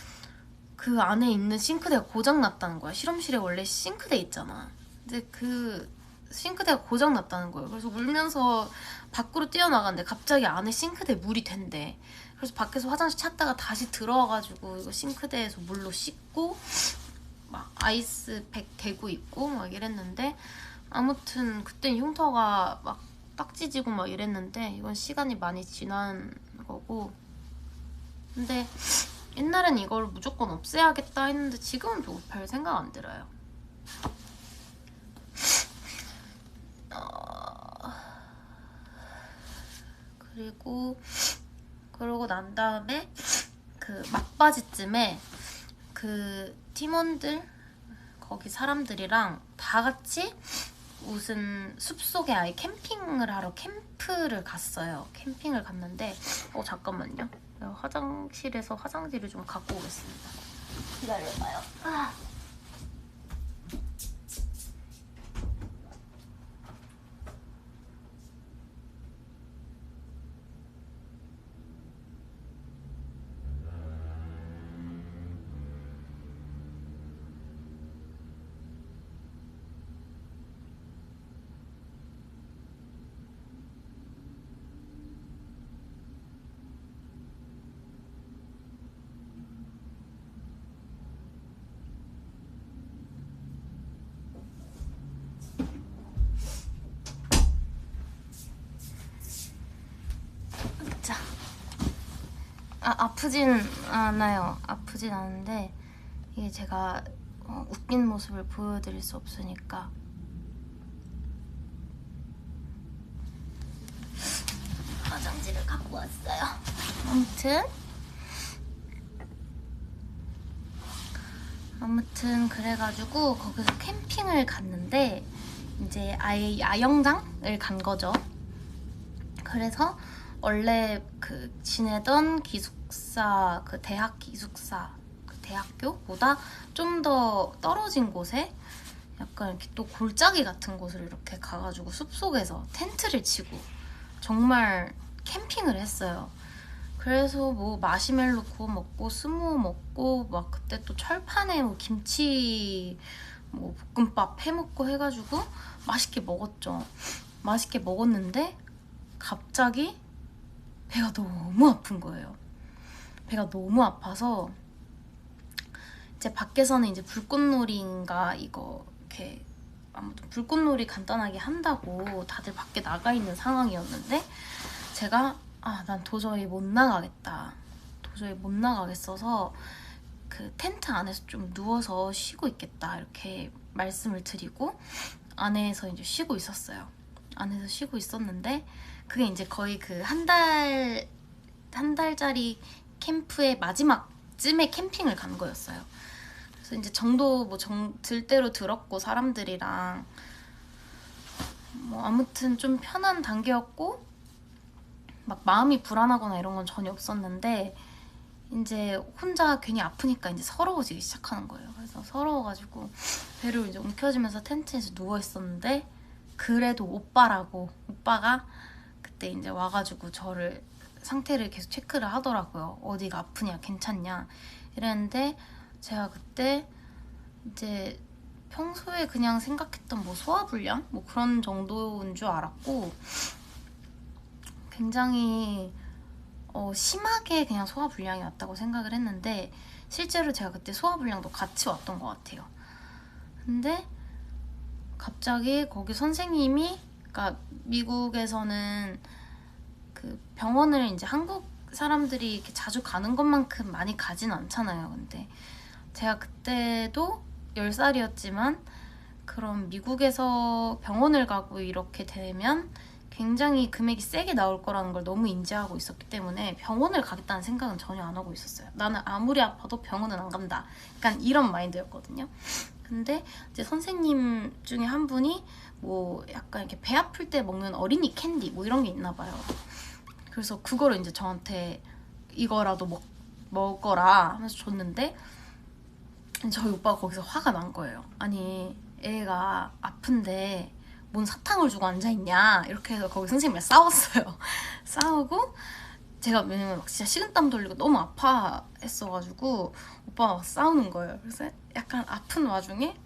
[SPEAKER 1] 그 안에 있는 싱크대가 고장났다는 거야. 실험실에 원래 싱크대 있잖아. 근데 그 싱크대가 고장났다는 거예요. 그래서 울면서 밖으로 뛰어나갔는데 갑자기 안에 싱크대에 물이 댄대. 그래서 밖에서 화장실 찾다가 다시 들어와가지고 이거 싱크대에서 물로 씻고 막 아이스팩 대고 있고 막 이랬는데, 아무튼 그땐 흉터가 막 딱지지고 막 이랬는데 이건 시간이 많이 지난 거고. 근데 옛날엔 이걸 무조건 없애야겠다 했는데 지금은 별 생각 안 들어요. 그러고 난 다음에 그 막바지쯤에 그 팀원들, 거기 사람들이랑 다 같이 무슨 숲속에 아예 캠핑을 하러 캠프를 갔어요. 캠핑을 갔는데 잠깐만요. 화장실에서 화장지를 좀 갖고 오겠습니다. 기다려봐요. 자, 아프진 않아요. 아프진 않은데 이게 제가 웃긴 모습을 보여드릴 수 없으니까. 화장지를 갖고 왔어요. 아무튼 그래가지고 거기서 캠핑을 갔는데 이제 아예 야영장을 간 거죠. 그래서 원래 그 지내던 기숙사, 그 대학 기숙사, 그 대학교보다 좀 더 떨어진 곳에 약간 이렇게 또 골짜기 같은 곳을 이렇게 가가지고 숲속에서 텐트를 치고 정말 캠핑을 했어요. 그래서 뭐 마시멜로 구워 먹고 스모 먹고 막 그때 또 철판에 뭐 김치 뭐 볶음밥 해 먹고 해가지고 맛있게 먹었죠. 맛있게 먹었는데 갑자기 배가 너무 아픈 거예요. 배가 너무 아파서 이제 밖에서는 이제 불꽃놀이인가 이거 이렇게 아무튼 불꽃놀이 간단하게 한다고 다들 밖에 나가 있는 상황이었는데 제가 난 도저히 못 나가겠다. 도저히 못 나가겠어서 그 텐트 안에서 좀 누워서 쉬고 있겠다 이렇게 말씀을 드리고 안에서 이제 쉬고 있었어요. 안에서 쉬고 있었는데 그게 이제 거의 그 한 달짜리 캠프의 마지막쯤에 캠핑을 간 거였어요. 그래서 이제 정도 뭐 들 대로 들었고 사람들이랑 뭐 아무튼 좀 편한 단계였고 막 마음이 불안하거나 이런 건 전혀 없었는데 이제 혼자 괜히 아프니까 이제 서러워지기 시작하는 거예요. 그래서 서러워가지고 배를 이제 움켜쥐면서 텐트에서 누워 있었는데 그래도 오빠가 그때 이제 와가지고 저를 상태를 계속 체크를 하더라고요. 어디가 아프냐, 괜찮냐 이랬는데 제가 그때 이제 평소에 그냥 생각했던 뭐 소화불량 뭐 그런 정도인 줄 알았고 굉장히 심하게 그냥 소화불량이 왔다고 생각을 했는데 실제로 제가 그때 소화불량도 같이 왔던 것 같아요. 근데 갑자기 거기 선생님이, 그러니까 미국에서는 그 병원을 이제 한국 사람들이 이렇게 자주 가는 것만큼 많이 가진 않잖아요. 근데 제가 그때도 10살이었지만 그럼 미국에서 병원을 가고 이렇게 되면 굉장히 금액이 세게 나올 거라는 걸 너무 인지하고 있었기 때문에 병원을 가겠다는 생각은 전혀 안 하고 있었어요. 나는 아무리 아파도 병원은 안 간다. 약간 이런 마인드였거든요. 근데 이제 선생님 중에 한 분이 뭐 약간 이렇게 배 아플 때 먹는 어린이 캔디 뭐 이런 게 있나 봐요. 그래서 그거를 이제 저한테 이거라도 먹어라 하면서 줬는데 저희 오빠가 거기서 화가 난 거예요. 아니 애가 아픈데 뭔 사탕을 주고 앉아있냐 이렇게 해서 거기 선생님이랑 싸웠어요. 싸우고 제가 왜냐면 진짜 식은땀 돌리고 너무 아파했어가지고 오빠가 막 싸우는 거예요. 그래서 약간 아픈 와중에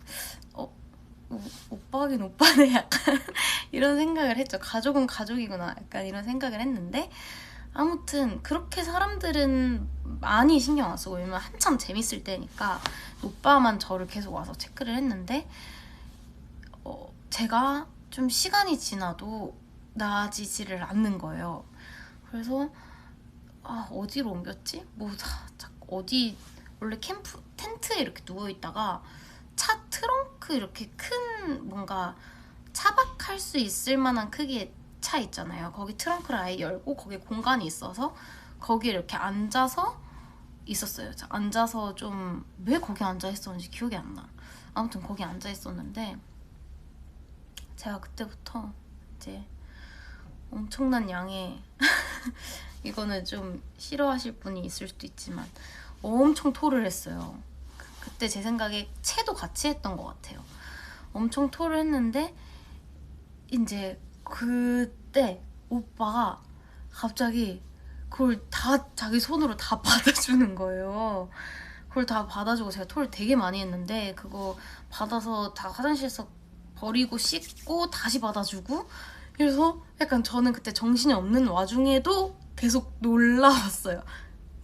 [SPEAKER 1] 오빠긴 오빠네 약간 이런 생각을 했죠. 가족은 가족이구나 약간 이런 생각을 했는데 아무튼 그렇게 사람들은 많이 신경 안 쓰고 왜냐면 한참 재밌을 때니까 오빠만 저를 계속 와서 체크를 했는데 제가 좀 시간이 지나도 나아지지를 않는 거예요. 그래서 어디로 옮겼지? 어디 원래 캠프 텐트에 이렇게 누워있다가 차 트렁크 이렇게 큰 뭔가 차박할 수 있을 만한 크기의 차 있잖아요. 거기 트렁크를 아예 열고 거기에 공간이 있어서 거기에 이렇게 앉아서 있었어요. 앉아서 좀 왜 거기 앉아 있었는지 기억이 안 나. 아무튼 거기 앉아 있었는데 제가 그때부터 이제 엄청난 양의 이거는 좀 싫어하실 분이 있을 수도 있지만 엄청 토를 했어요. 그때 제 생각에 채도 같이 했던 것 같아요. 엄청 토를 했는데 이제 그때 오빠가 갑자기 그걸 다 자기 손으로 다 받아주는 거예요. 그걸 다 받아주고 제가 토를 되게 많이 했는데 그거 받아서 다 화장실에서 버리고 씻고 다시 받아주고 그래서 약간 저는 그때 정신이 없는 와중에도 계속 놀라웠어요.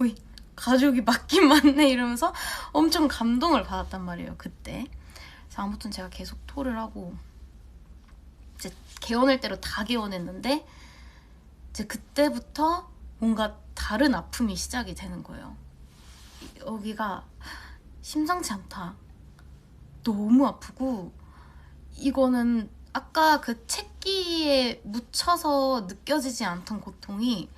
[SPEAKER 1] 어이 가족이 맞긴 맞네 이러면서 엄청 감동을 받았단 말이에요 그때. 그래서 아무튼 제가 계속 토를 하고 이제 개원할 대로 다 개원했는데 이제 그때부터 뭔가 다른 아픔이 시작이 되는 거예요. 여기가 심상치 않다. 너무 아프고 이거는 아까 그 책기에 묻혀서 느껴지지 않던 고통이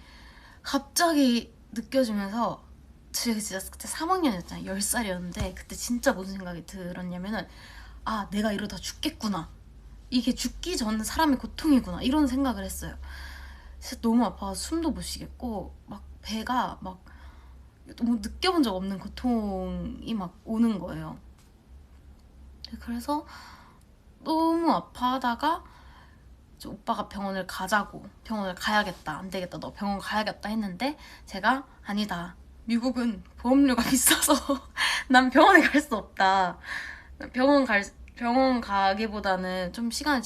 [SPEAKER 1] 갑자기 느껴지면서 제가 진짜 그때 3학년이었잖아요. 10살이었는데 그때 진짜 무슨 생각이 들었냐면은 내가 이러다 죽겠구나. 이게 죽기 전 사람의 고통이구나. 이런 생각을 했어요. 진짜 너무 아파서 숨도 못 쉬겠고 막 배가 막 너무 느껴본 적 없는 고통이 막 오는 거예요. 그래서 너무 아파하다가 오빠가 병원을 가야겠다 안 되겠다 너 병원 가야겠다 했는데 제가 아니다 미국은 보험료가 비싸서 난 병원에 갈 수 없다. 병원 가기보다는 좀 시간이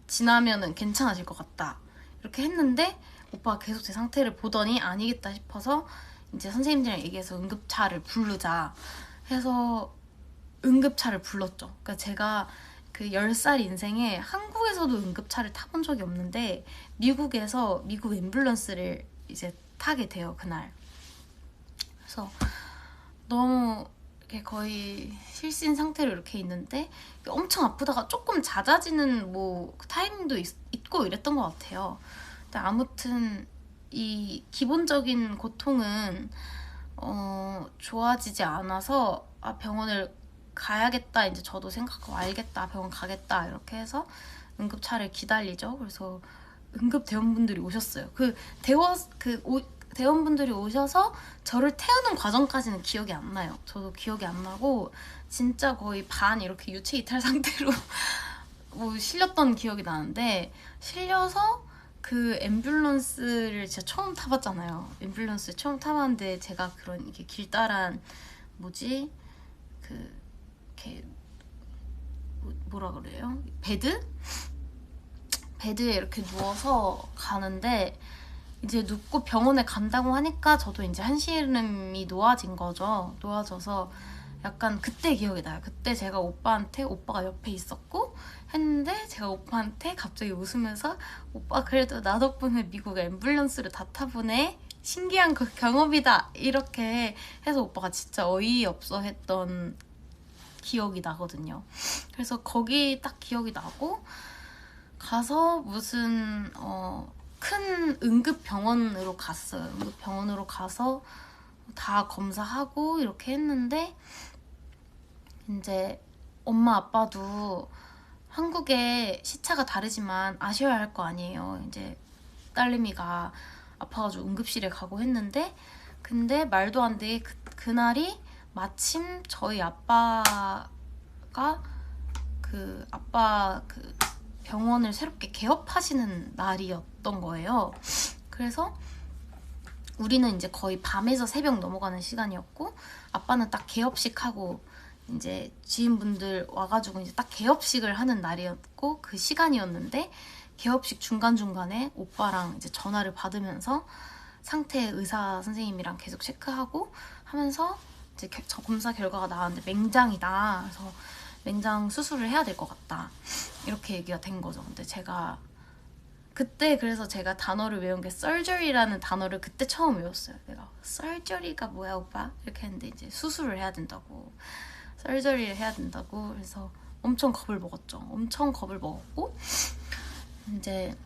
[SPEAKER 1] 지나면은 괜찮아질 것 같다 이렇게 했는데 오빠가 계속 제 상태를 보더니 아니겠다 싶어서 이제 선생님들이랑 얘기해서 응급차를 부르자 해서 응급차를 불렀죠. 그러니까 제가 그 10살 인생에 한국에서도 응급차를 타본 적이 없는데 미국에서 미국 앰뷸런스를 이제 타게 돼요 그날. 그래서 너무 이렇게 거의 실신 상태로 이렇게 있는데 엄청 아프다가 조금 잦아지는 뭐 타이밍도 있고 이랬던 것 같아요. 근데 아무튼 이 기본적인 고통은 좋아지지 않아서 병원을 가야겠다 이제 저도 생각하고 알겠다 병원 가겠다 이렇게 해서 응급차를 기다리죠. 그래서 응급 대원분들이 오셨어요. 대원분들이 오셔서 저를 태우는 과정까지는 기억이 안 나요. 저도 기억이 안 나고 진짜 거의 반 이렇게 유체 이탈 상태로 뭐 실렸던 기억이 나는데 실려서 그 앰뷸런스를 진짜 처음 타봤잖아요. 앰뷸런스 처음 타봤는데 제가 그런 이렇게 길다란 이렇게 뭐라 그래요? 베드에 이렇게 누워서 가는데 이제 눕고 병원에 간다고 하니까 저도 이제 한시름이 놓아진 거죠. 놓아져서 약간 그때 기억이 나요. 그때 제가 오빠가 옆에 있었고 했는데 제가 오빠한테 갑자기 웃으면서 오빠 그래도 나 덕분에 미국 앰뷸런스를 다 타보네 신기한 그 경험이다 이렇게 해서 오빠가 진짜 어이없어 했던 기억이 나거든요. 그래서 거기 딱 기억이 나고 가서 무슨 큰 응급병원으로 갔어요. 응급병원으로 가서 다 검사하고 이렇게 했는데 이제 엄마 아빠도 한국에 시차가 다르지만 아셔야 할 거 아니에요. 이제 딸내미가 아파가지고 응급실에 가고 했는데 근데 말도 안 되게 그날이 마침 저희 아빠가 그 병원을 새롭게 개업하시는 날이었던 거예요. 그래서 우리는 이제 거의 밤에서 새벽 넘어가는 시간이었고 아빠는 딱 개업식 하고 이제 지인분들 와가지고 이제 딱 개업식을 하는 날이었고 그 시간이었는데 개업식 중간중간에 오빠랑 이제 전화를 받으면서 상태 의사 선생님이랑 계속 체크하고 하면서 이제 검사 결과가 나왔는데 맹장이다. 그래서 맹장 수술을 해야 될 것 같다. 이렇게 얘기가 된 거죠. 근데 제가 그때 그래서 제가 단어를 외운 게 surgery라는 단어를 그때 처음 외웠어요. 내가 surgery가 뭐야 오빠? 이렇게 했는데 이제 수술을 해야 된다고 surgery를 해야 된다고 그래서 엄청 겁을 먹었죠. 엄청 겁을 먹었고 이제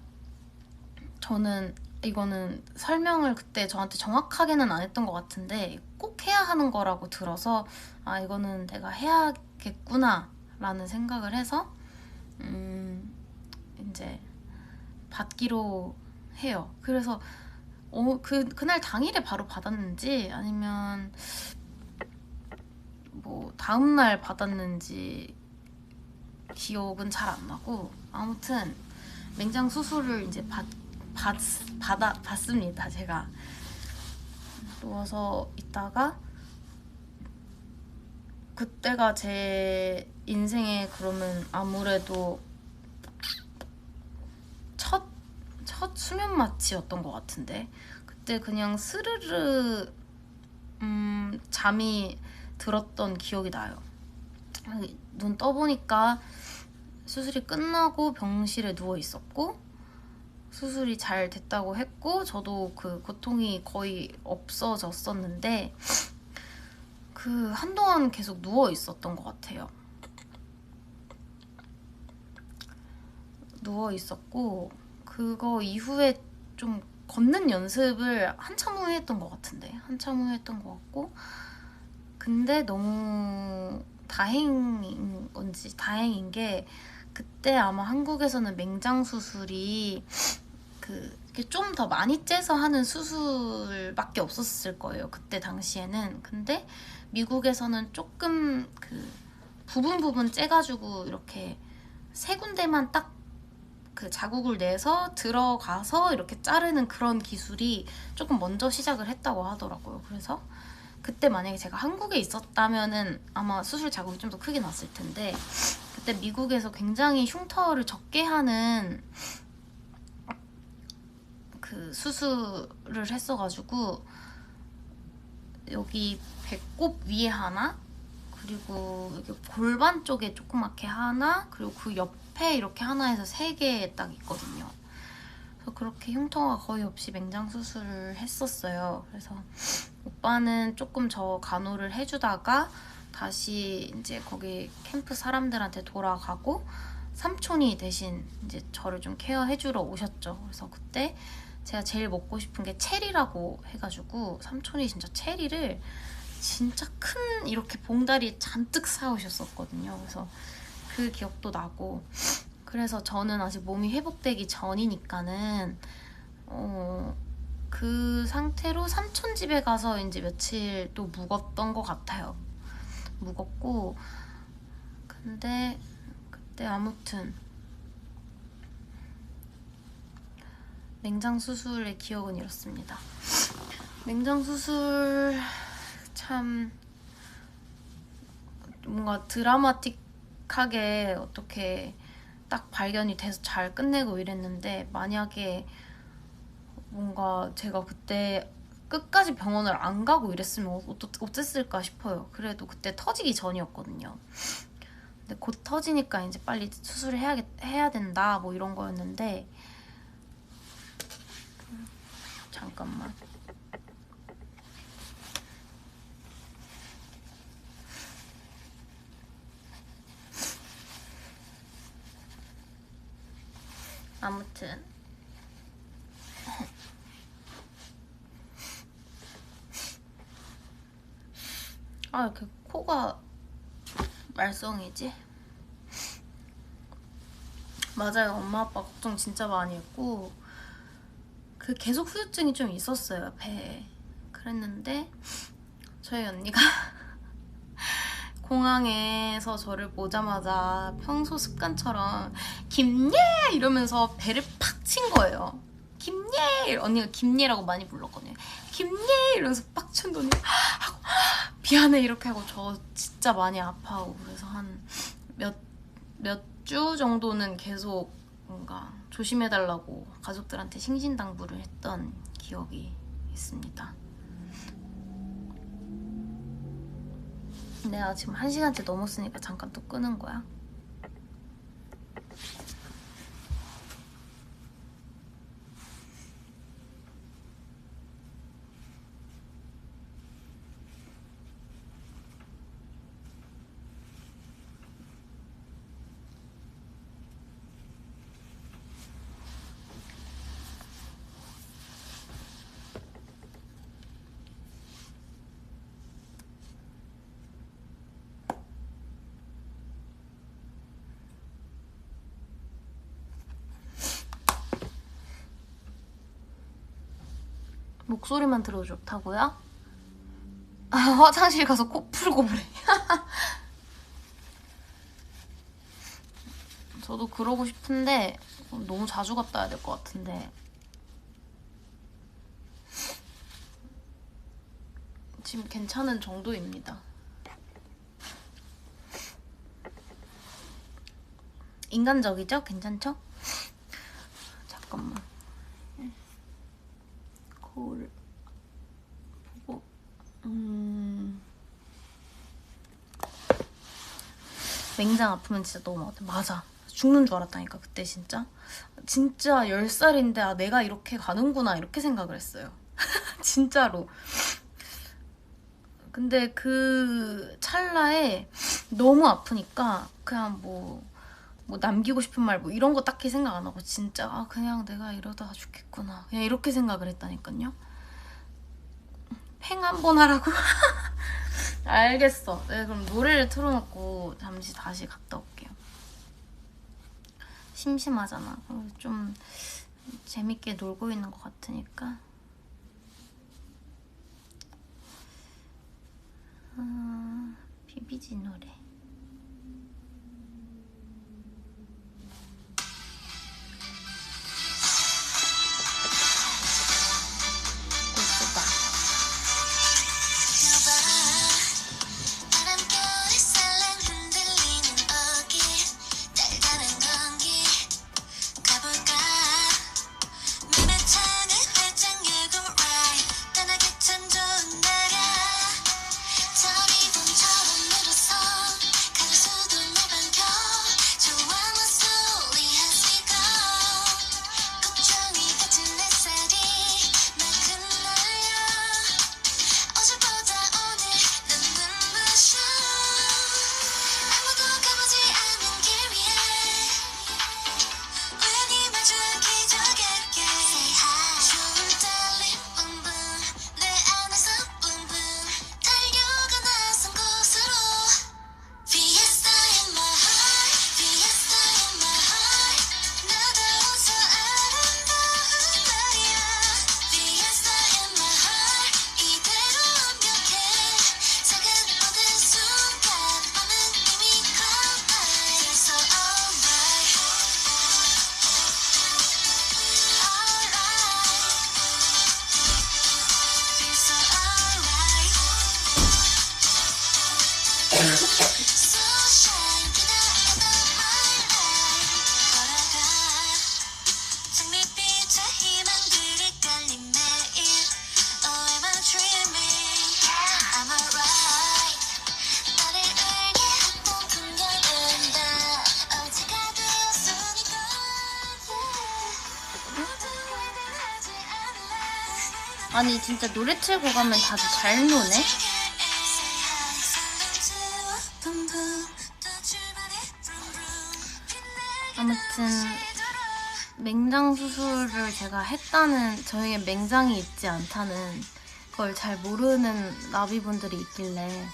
[SPEAKER 1] 저는 이거는 설명을 그때 저한테 정확하게는 안 했던 것 같은데 꼭 해야 하는 거라고 들어서 아 이거는 내가 해야겠구나 라는 생각을 해서 이제 받기로 해요. 그래서 그날 당일에 바로 받았는지 아니면 뭐 다음날 받았는지 기억은 잘 안 나고 아무튼 맹장 수술을 이제 받습니다. 제가 누워서 있다가 그때가 제 인생에 그러면 아무래도 첫 수면 마취였던 것 같은데 그때 그냥 스르르 잠이 들었던 기억이 나요. 눈 떠보니까 수술이 끝나고 병실에 누워 있었고 수술이 잘 됐다고 했고 저도 그 고통이 거의 없어졌었는데 그 한동안 계속 누워 있었던 것 같아요. 누워 있었고 그거 이후에 좀 걷는 연습을 한참 후에 했던 것 같은데 한참 후에 했던 것 같고 근데 너무 다행인 게 그때 아마 한국에서는 맹장 수술이 좀 더 많이 째서 하는 수술밖에 없었을 거예요. 그때 당시에는. 근데 미국에서는 조금 그 부분 째가지고 이렇게 세 군데만 딱 그 자국을 내서 들어가서 이렇게 자르는 그런 기술이 조금 먼저 시작을 했다고 하더라고요. 그래서 그때 만약에 제가 한국에 있었다면은 아마 수술 자국이 좀 더 크게 났을 텐데 그때 미국에서 굉장히 흉터를 적게 하는 그 수술을 했어가지고 여기 배꼽 위에 하나 그리고 여기 골반 쪽에 조그맣게 하나 그리고 그 옆에 이렇게 하나에서 3개 딱 있거든요. 그래서 그렇게 흉터가 거의 없이 맹장 수술을 했었어요. 그래서 오빠는 조금 저 간호를 해주다가 다시 이제 거기 캠프 사람들한테 돌아가고 삼촌이 대신 이제 저를 좀 케어해주러 오셨죠. 그래서 그때 제가 제일 먹고 싶은 게 체리라고 해가지고 삼촌이 진짜 체리를 진짜 큰 이렇게 봉다리 잔뜩 사오셨었거든요. 그래서 그 기억도 나고 그래서 저는 아직 몸이 회복되기 전이니까는 그 상태로 삼촌 집에 가서 이제 며칠 또 묵었던 것 같아요. 묵었고 근데 그때 아무튼 맹장 수술의 기억은 이렇습니다. 맹장 수술 참 뭔가 드라마틱하게 어떻게 딱 발견이 돼서 잘 끝내고 이랬는데 만약에 뭔가 제가 그때 끝까지 병원을 안 가고 이랬으면 어땠을까 싶어요. 그래도 그때 터지기 전이었거든요. 근데 곧 터지니까 이제 빨리 수술을 해야 된다 뭐 이런 거였는데 잠깐만 아무튼 아 이렇게 코가 말썽이지? 맞아요. 엄마 아빠 걱정 진짜 많이 했고 그 계속 후유증이 좀 있었어요, 배에. 그랬는데 저희 언니가 공항에서 저를 보자마자 평소 습관처럼 김예! 이러면서 배를 팍 친 거예요. 김예! 언니가 김예라고 많이 불렀거든요. 김예! 이러면서 빡 쳤더니 하고 미안해 이렇게 하고 저 진짜 많이 아파하고 그래서 한 몇 주 정도는 계속 뭔가 조심해달라고 가족들한테 신신당부를 했던 기억이 있습니다. 내가 지금 1시간째 넘었으니까 잠깐 또 끄는 거야. 목소리만 들어도 좋다고요? 아, 화장실 가서 코 풀고 그래. 저도 그러고 싶은데 너무 자주 갔다 와야 될 것 같은데 지금 괜찮은 정도입니다. 인간적이죠? 괜찮죠? 잠깐만. 거울 보고 맹장 아프면 진짜 너무 맞아. 죽는 줄 알았다니까 그때 진짜 10살인데 아 내가 이렇게 가는구나 이렇게 생각을 했어요. 진짜로. 근데 그 찰나에 너무 아프니까 그냥 뭐 남기고 싶은 말 뭐 이런 거 딱히 생각 안 하고 진짜 아 그냥 내가 이러다가 죽겠구나 그냥 이렇게 생각을 했다니까요. 팽 한 번 하라고? 알겠어. 네, 그럼 노래를 틀어놓고 잠시 다시 갔다 올게요. 심심하잖아. 좀 재밌게 놀고 있는 것 같으니까. 비비지 노래. 아니 진짜 노래 틀고 가면 다들 잘 노네? 아무튼 맹장 수술을 제가 했다는, 저에게 맹장이 있지 않다는 걸 잘 모르는 나비분들이 있길래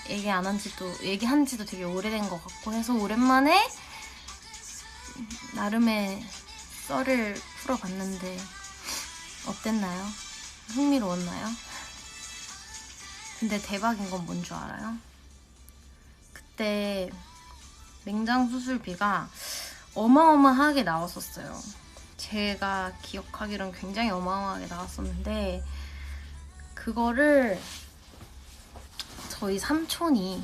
[SPEAKER 1] 얘기한 지도 되게 오래된 것 같고 해서 오랜만에 나름의 썰을 풀어봤는데 어땠나요? 흥미로웠나요? 근데 대박인 건 뭔 줄 알아요? 그때 맹장 수술비가 어마어마하게 나왔었어요. 제가 기억하기로는 굉장히 어마어마하게 나왔었는데 그거를 저희 삼촌이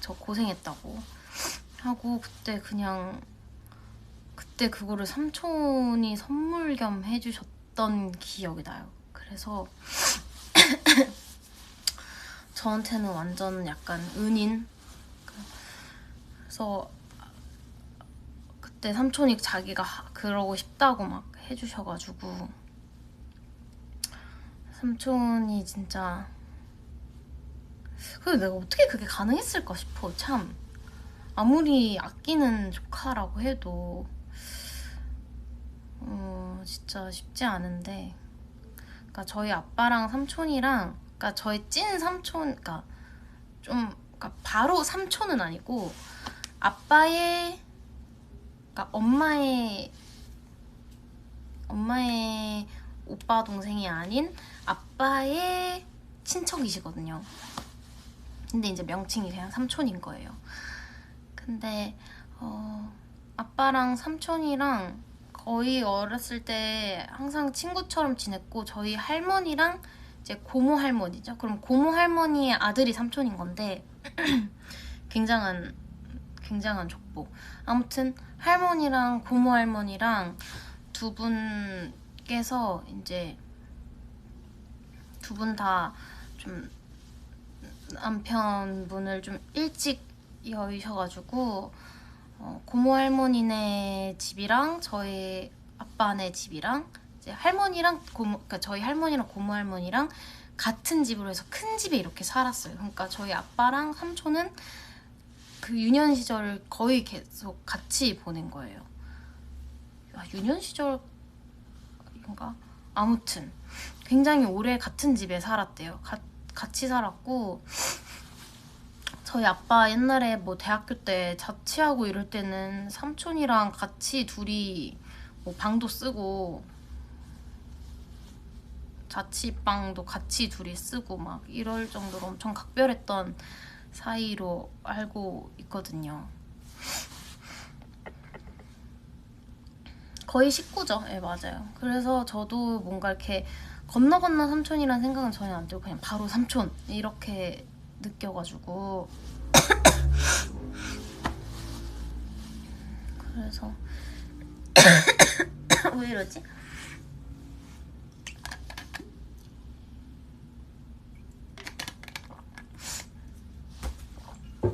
[SPEAKER 1] 저 고생했다고 하고 그때 그거를 삼촌이 선물 겸 해주셨던 기억이 나요. 그래서 저한테는 완전 약간 은인. 그래서 그때 삼촌이 자기가 그러고 싶다고 막 해주셔가지고 삼촌이 진짜, 근데 내가 어떻게 그게 가능했을까 싶어. 참 아무리 아끼는 조카라고 해도 진짜 쉽지 않은데, 그러니까 저희 아빠랑 삼촌이랑, 그러니까 저희 찐 삼촌, 그러니까 그러니까 바로 삼촌은 아니고 아빠의, 그러니까 엄마의 오빠 동생이 아닌 아빠의 친척이시거든요. 근데 이제 명칭이 그냥 삼촌인 거예요. 근데 아빠랑 삼촌이랑 거의 어렸을 때 항상 친구처럼 지냈고, 저희 할머니랑 이제 고모 할머니죠. 그럼 고모 할머니의 아들이 삼촌인 건데 굉장한 족보. 아무튼 할머니랑 고모 할머니랑 두 분께서 이제 두 분 다 좀 남편분을 좀 일찍 여의셔가지고 고모 할머니네 집이랑 저희 아빠네 집이랑 이제 할머니랑 그러니까 저희 할머니랑 고모 할머니랑 같은 집으로 해서 큰 집에 이렇게 살았어요. 그러니까 저희 아빠랑 삼촌은 그 유년 시절을 거의 계속 같이 보낸 거예요. 유년 시절인가? 아무튼 굉장히 오래 같은 집에 살았대요. 같이 살았고, 저희 아빠 옛날에 뭐 대학교 때 자취하고 이럴 때는 삼촌이랑 같이 둘이 뭐 방도 쓰고 자취방도 같이 둘이 쓰고 막 이럴 정도로 엄청 각별했던 사이로 알고 있거든요. 거의 식구죠. 네, 맞아요. 그래서 저도 뭔가 이렇게 건너 삼촌이란 생각은 전혀 안 들고 그냥 바로 삼촌 이렇게 느껴가지고 그래서 왜 이러지?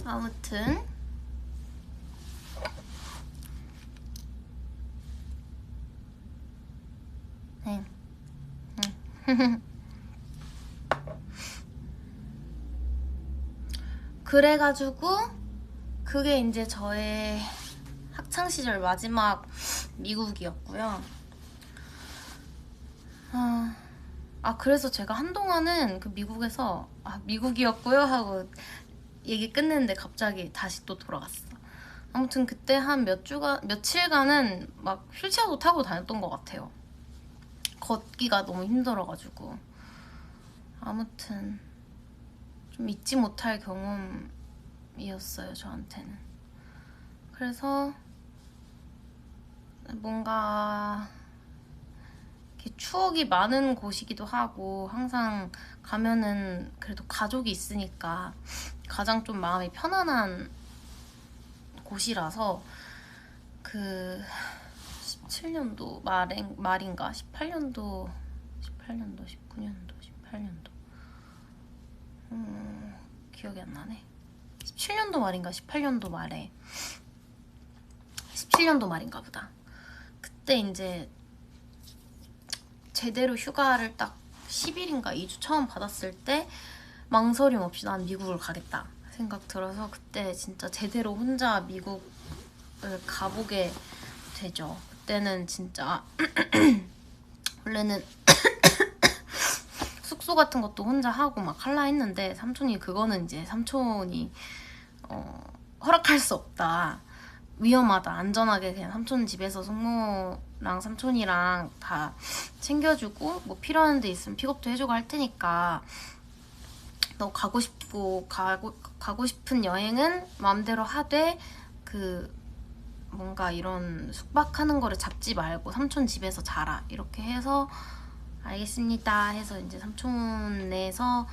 [SPEAKER 1] 아무튼 네. 그래가지고 그게 이제 저의 학창시절 마지막 미국이었고요. 그래서 제가 한동안은 그 미국에서 미국이었고요 하고 얘기 끝냈는데 갑자기 다시 또 돌아갔어. 아무튼 그때 한 며칠간은 막 휠체어도 타고 다녔던 것 같아요. 걷기가 너무 힘들어가지고. 아무튼 좀 잊지 못할 경험이었어요, 저한테는. 그래서 뭔가 이렇게 추억이 많은 곳이기도 하고, 항상 가면은 그래도 가족이 있으니까 가장 좀 마음이 편안한 곳이라서 그 17년도 말인가 18년도 19년도 18년도 기억이 안 나네. 17년도 말인가 18년도 말에 17년도 말인가 보다. 그때 이제 제대로 휴가를 딱 10일인가 2주 처음 받았을 때 망설임 없이 난 미국을 가겠다 생각 들어서 그때 진짜 제대로 혼자 미국을 가보게 되죠. 그때는 진짜 원래는 숙소 같은 것도 혼자 하고 막 할라 했는데 삼촌이 그거는 이제 삼촌이 허락할 수 없다. 위험하다. 안전하게 그냥 삼촌 집에서 숙모랑 삼촌이랑 다 챙겨주고 뭐 필요한 데 있으면 픽업도 해주고 할 테니까 너 가고 싶은 여행은 마음대로 하되 그 뭔가 이런 숙박하는 거를 잡지 말고 삼촌 집에서 자라 이렇게 해서 알겠습니다 해서 이제 삼촌네에서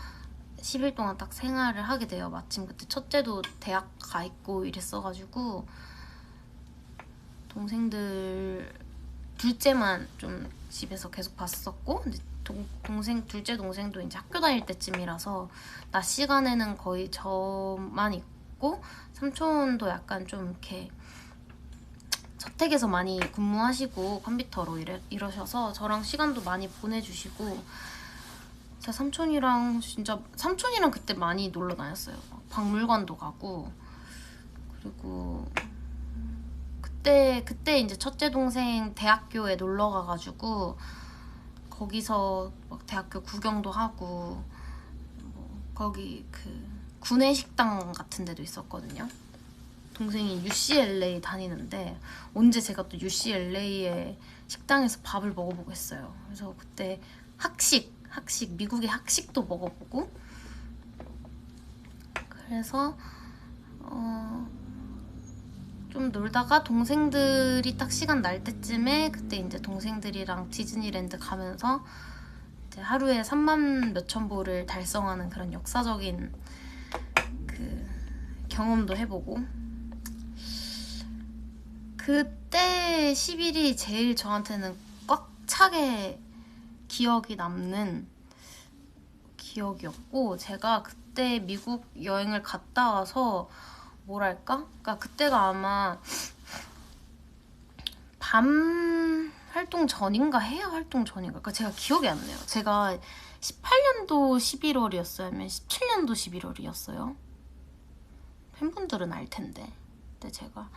[SPEAKER 1] 10일 동안 딱 생활을 하게 돼요. 마침 그때 첫째도 대학 가 있고 이랬어가지고 동생들 둘째만 좀 집에서 계속 봤었고 둘째 동생도 이제 학교 다닐 때쯤이라서 낮 시간에는 거의 저만 있고 삼촌도 약간 좀 이렇게 저택에서 많이 근무하시고 컴퓨터로 이러셔서 저랑 시간도 많이 보내주시고 제가 삼촌이랑 그때 많이 놀러 다녔어요. 박물관도 가고 그리고 그때 이제 첫째 동생 대학교에 놀러 가가지고 거기서 막 대학교 구경도 하고 뭐 거기 그 구내식당 같은 데도 있었거든요. 동생이 UCLA 다니는데 언제 제가 또 UCLA의 식당에서 밥을 먹어보고 했어요. 그래서 그때 학식 미국의 학식도 먹어보고 그래서 좀 놀다가 동생들이 딱 시간 날 때쯤에 그때 이제 동생들이랑 디즈니랜드 가면서 이제 하루에 3만 몇천 보를 달성하는 그런 역사적인 그 경험도 해보고 그때 10일이 제일 저한테는 꽉 차게 기억이 남는 기억이었고 제가 그때 미국 여행을 갔다 와서 뭐랄까? 그러니까 그때가 아마 밤 활동 전인가 해야 활동 전인가 그러니까 제가 기억이 안 나요. 제가 18년도 11월이었어요? 아니면 17년도 11월이었어요? 팬분들은 알 텐데 그때 제가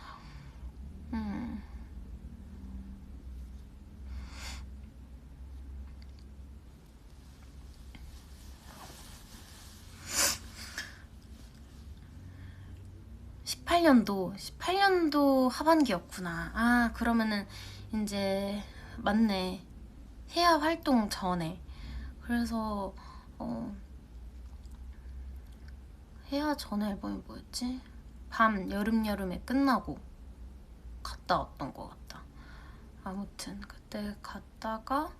[SPEAKER 1] 18년도 하반기였구나. 아 그러면은 이제 맞네. 해야 활동 전에. 그래서 해야 전에 앨범이 뭐였지? 밤 여름에 끝나고 갔다 왔던 것 같다. 아무튼 그때 갔다가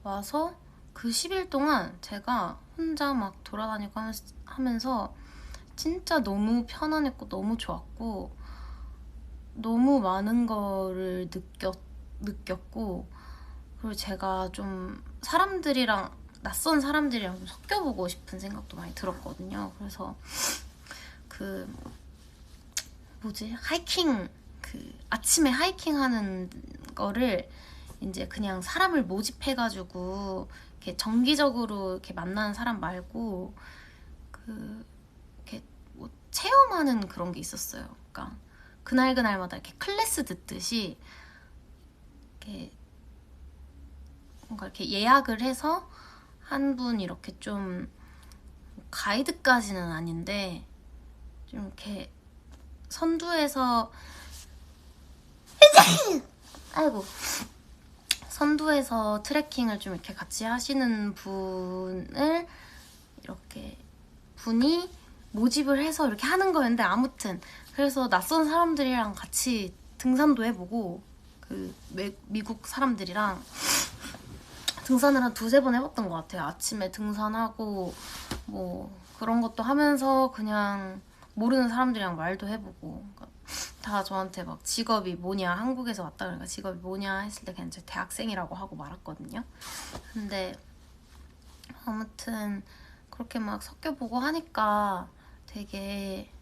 [SPEAKER 1] 와서 그 10일 동안 제가 혼자 막 돌아다니고 하면서 진짜 너무 편안했고 너무 좋았고 너무 많은 거를 느꼈고 그리고 제가 좀 낯선 사람들이랑 좀 섞여보고 싶은 생각도 많이 들었거든요. 그래서 그 하이킹 아침에 하이킹하는 거를 이제 그냥 사람을 모집해가지고 이렇게 정기적으로 이렇게 만나는 사람 말고 이렇게 뭐 체험하는 그런 게 있었어요. 그러니까 그날마다 이렇게 클래스 듣듯이 이렇게 뭔가 이렇게 예약을 해서 한 분 이렇게 좀 가이드까지는 아닌데 좀 이렇게 선두에서 트레킹을 좀 이렇게 같이 하시는 분이 모집을 해서 이렇게 하는 거였는데 아무튼 그래서 낯선 사람들이랑 같이 등산도 해보고 미국 사람들이랑 등산을 한 2-3번 해봤던 것 같아요. 아침에 등산하고 뭐 그런 것도 하면서 그냥 모르는 사람들이랑 말도 해보고 다 저한테 막 직업이 뭐냐 한국에서 왔다 그러니까 직업이 뭐냐 했을 때 그냥 제 대학생이라고 하고 말았거든요. 근데 아무튼 그렇게 막 섞여보고 하니까 되게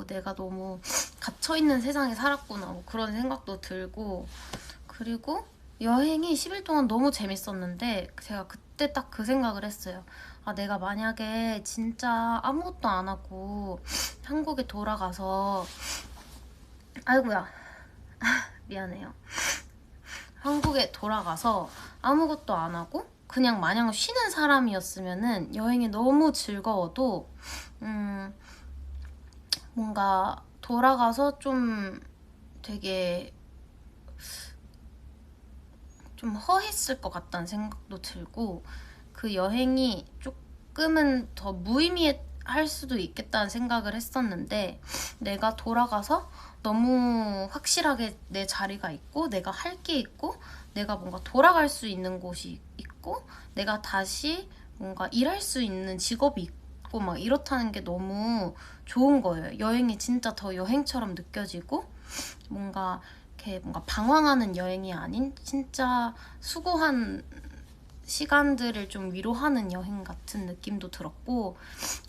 [SPEAKER 1] 내가 너무 gat혀있는 세상에 살았구나 뭐 그런 생각도 들고 그리고 여행이 10일 동안 너무 재밌었는데 제가 그때 딱 그 생각을 했어요. 아 내가 만약에 진짜 아무것도 안 하고 한국에 돌아가서 아이고야 미안해요. 한국에 돌아가서 아무것도 안 하고 그냥 마냥 쉬는 사람이었으면은 여행이 너무 즐거워도 뭔가 돌아가서 좀 되게 좀 허했을 것 같다는 생각도 들고, 그 여행이 조금은 더 무의미할 수도 있겠다는 생각을 했었는데, 내가 돌아가서 너무 확실하게 내 자리가 있고 내가 할 게 있고 내가 뭔가 돌아갈 수 있는 곳이 있고 내가 다시 뭔가 일할 수 있는 직업이 있고 막 이렇다는 게 너무 좋은 거예요. 여행이 진짜 더 여행처럼 느껴지고 뭔가 이렇게 뭔가 방황하는 여행이 아닌 진짜 수고한 시간들을 좀 위로하는 여행 같은 느낌도 들었고,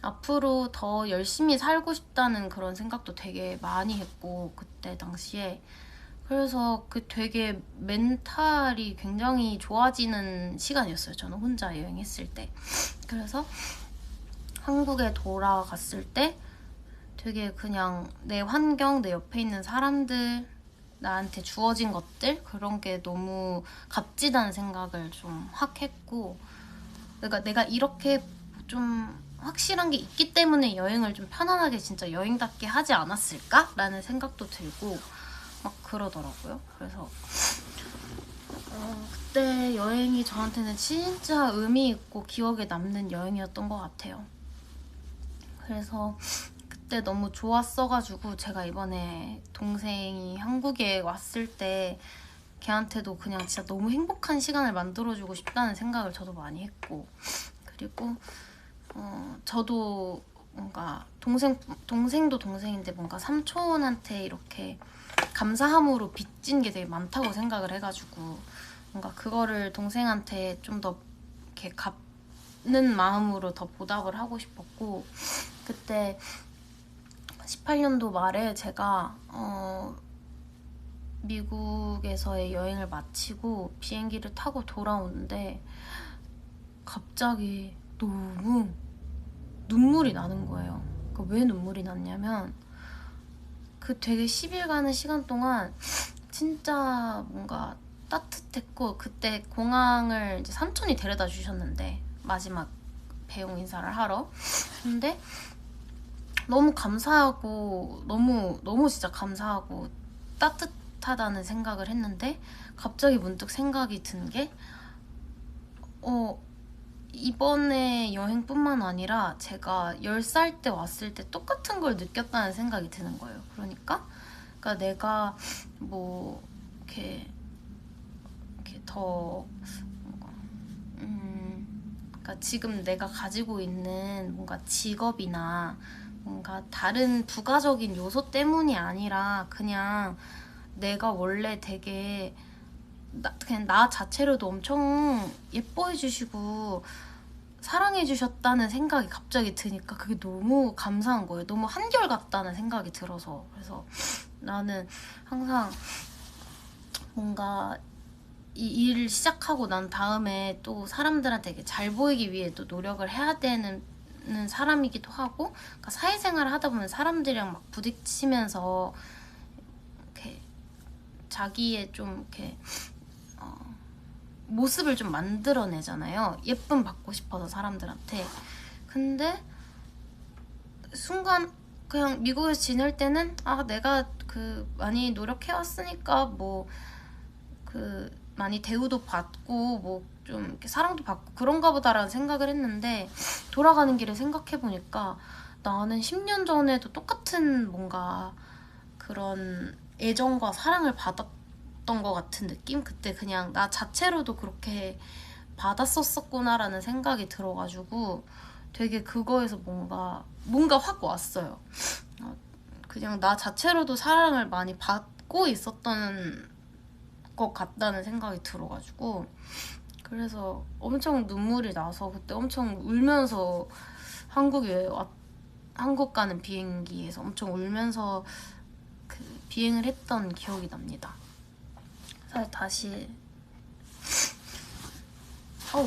[SPEAKER 1] 앞으로 더 열심히 살고 싶다는 그런 생각도 되게 많이 했고 그때 당시에. 그래서 그 되게 멘탈이 굉장히 좋아지는 시간이었어요, 저는 혼자 여행했을 때. 그래서 한국에 돌아갔을 때 되게 그냥 내 환경, 내 옆에 있는 사람들, 나한테 주어진 것들, 그런 게 너무 값지다는 생각을 좀 확 했고, 그러니까 내가 이렇게 좀 확실한 게 있기 때문에 여행을 좀 편안하게 진짜 여행답게 하지 않았을까? 라는 생각도 들고 막 그러더라고요. 그래서 그때 여행이 저한테는 진짜 의미 있고 기억에 남는 여행이었던 것 같아요. 그래서 그때 너무 좋았어가지고 제가 이번에 동생이 한국에 왔을 때 걔한테도 그냥 진짜 너무 행복한 시간을 만들어주고 싶다는 생각을 저도 많이 했고, 그리고 저도 뭔가 동생도 동생인데 뭔가 삼촌한테 이렇게 감사함으로 빚진 게 되게 많다고 생각을 해가지고 뭔가 그거를 동생한테 좀 더 이렇게 갚는 마음으로 더 보답을 하고 싶었고, 그때 18년도 말에 제가 미국에서의 여행을 마치고 비행기를 타고 돌아오는데 갑자기 너무 눈물이 나는 거예요. 왜 눈물이 났냐면 그 되게 10일간의 시간 동안 진짜 뭔가 따뜻했고, 그때 공항을 이제 삼촌이 데려다 주셨는데 마지막 배웅 인사를 하러. 근데 너무 감사하고 너무 진짜 감사하고 따뜻하다는 생각을 했는데, 갑자기 문득 생각이 든 게 이번에 여행뿐만 아니라 제가 10살 때 왔을 때 똑같은 걸 느꼈다는 생각이 드는 거예요. 그러니까 내가 뭐 이렇게 더 그러니까 지금 내가 가지고 있는 뭔가 직업이나 뭔가 다른 부가적인 요소 때문이 아니라 그냥 내가 원래 되게 그냥 나 자체로도 엄청 예뻐해 주시고 사랑해 주셨다는 생각이 갑자기 드니까 그게 너무 감사한 거예요. 너무 한결같다는 생각이 들어서. 그래서 나는 항상 뭔가 이 일을 시작하고 난 다음에 또 사람들한테 되게 잘 보이기 위해 또 노력을 해야 되는 사람이기도 하고, 그러니까 사회생활을 하다 보면 사람들이랑 막 부딪히면서 이렇게 자기의 좀 이렇게 모습을 좀 만들어내잖아요. 예쁨 받고 싶어서 사람들한테. 근데 순간 그냥 미국에서 지낼 때는 내가 많이 노력해왔으니까 뭐 많이 대우도 받고 뭐 좀 이렇게 사랑도 받고 그런가 보다라는 생각을 했는데, 돌아가는 길에 생각해보니까 나는 10년 전에도 똑같은 뭔가 그런 애정과 사랑을 받았던 것 같은 느낌? 그때 그냥 나 자체로도 그렇게 받았었구나라는 생각이 들어가지고 되게 그거에서 뭔가 확 왔어요. 그냥 나 자체로도 사랑을 많이 받고 있었던 것 같다는 생각이 들어가지고, 그래서 엄청 눈물이 나서 그때 엄청 울면서 한국 가는 비행기에서 엄청 울면서 비행을 했던 기억이 납니다. 사실 다시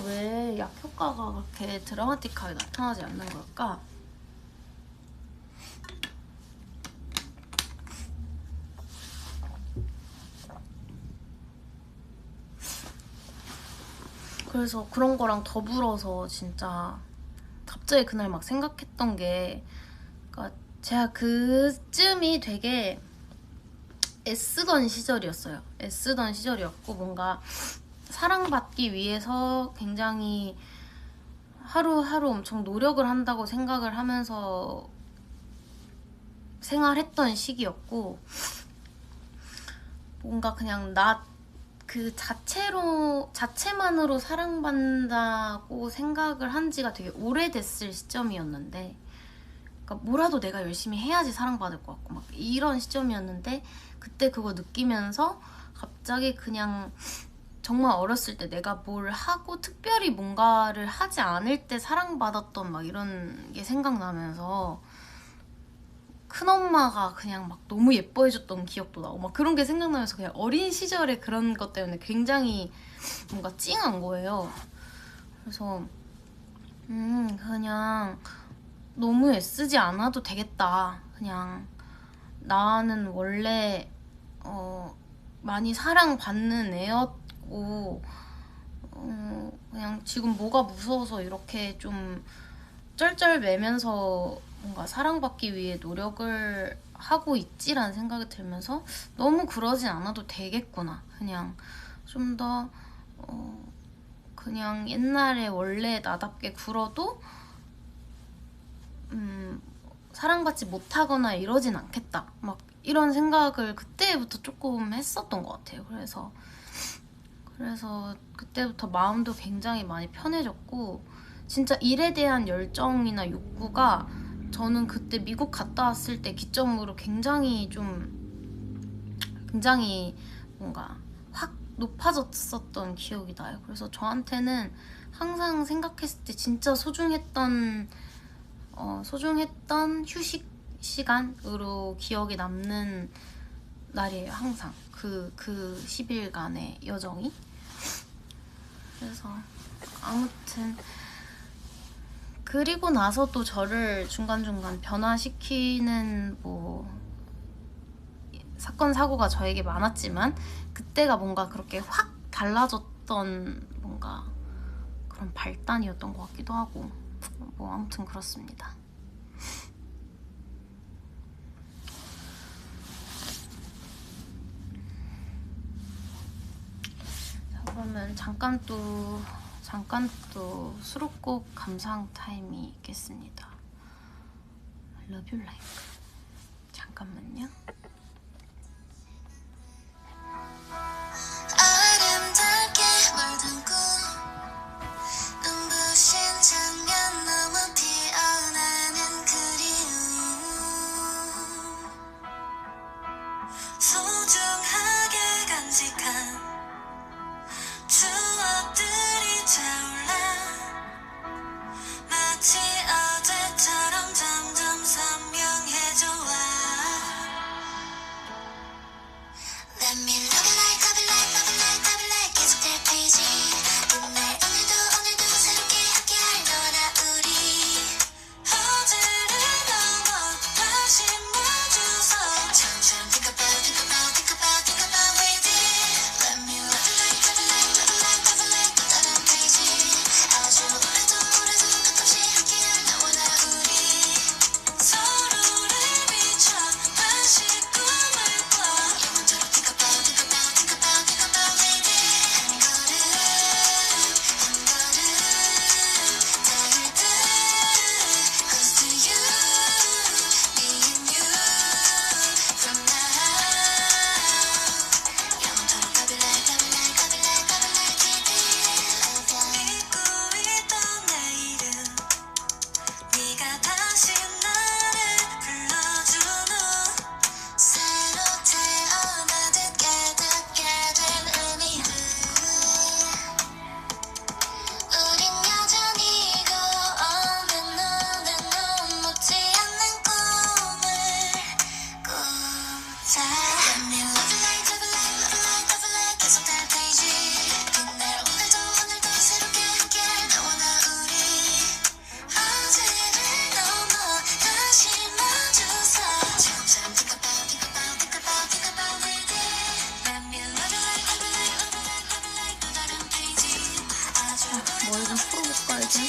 [SPEAKER 1] 왜 약효과가 그렇게 드라마틱하게 나타나지 않는 걸까? 그래서 그런 거랑 더불어서 진짜 갑자기 그날 막 생각했던 게, 그러니까 제가 그쯤이 되게 애쓰던 시절이었어요. 애쓰던 시절이었고, 뭔가 사랑받기 위해서 굉장히 하루하루 엄청 노력을 한다고 생각을 하면서 생활했던 시기였고, 뭔가 그냥 나 그 자체만으로 사랑받는다고 생각을 한 지가 되게 오래됐을 시점이었는데, 그러니까 뭐라도 내가 열심히 해야지 사랑받을 것 같고 막 이런 시점이었는데, 그때 그거 느끼면서 갑자기 그냥 정말 어렸을 때 내가 뭘 하고 특별히 뭔가를 하지 않을 때 사랑받았던 막 이런 게 생각나면서, 큰엄마가 그냥 막 너무 예뻐해줬던 기억도 나고 막 그런 게 생각나면서 그냥 어린 시절에 그런 것 때문에 굉장히 뭔가 찡한 거예요. 그래서 그냥 너무 애쓰지 않아도 되겠다. 그냥 나는 원래 많이 사랑받는 애였고, 그냥 지금 뭐가 무서워서 이렇게 좀 쩔쩔매면서 뭔가 사랑받기 위해 노력을 하고 있지라는 생각이 들면서, 너무 그러진 않아도 되겠구나. 그냥 좀 더 그냥 옛날에 원래 나답게 굴어도 사랑받지 못하거나 이러진 않겠다. 막 이런 생각을 그때부터 조금 했었던 것 같아요. 그래서 그때부터 마음도 굉장히 많이 편해졌고, 진짜 일에 대한 열정이나 욕구가 저는 그때 미국 갔다 왔을 때 기점으로 굉장히 뭔가 확 높아졌었던 기억이 나요. 그래서 저한테는 항상 생각했을 때 진짜 소중했던 휴식 시간으로 기억에 남는 날이에요. 항상 그 10일간의 여정이. 그래서 아무튼 그리고 나서 또 저를 중간중간 변화시키는 뭐 사건 사고가 저에게 많았지만, 그때가 뭔가 그렇게 확 달라졌던 뭔가 그런 발단이었던 것 같기도 하고, 뭐 아무튼 그렇습니다. 자, 그러면 잠깐 또 수록곡 감상 타임이 있겠습니다. Love You Like. 잠깐만요. 아름답게 물든 꿈, 눈부신 장면 너머 피어나는 그리움, 소중하게 간직한 추억들이 차올라 마치 어제처럼 점점 선명해져와. 머리 좀 풀어볼까 이제?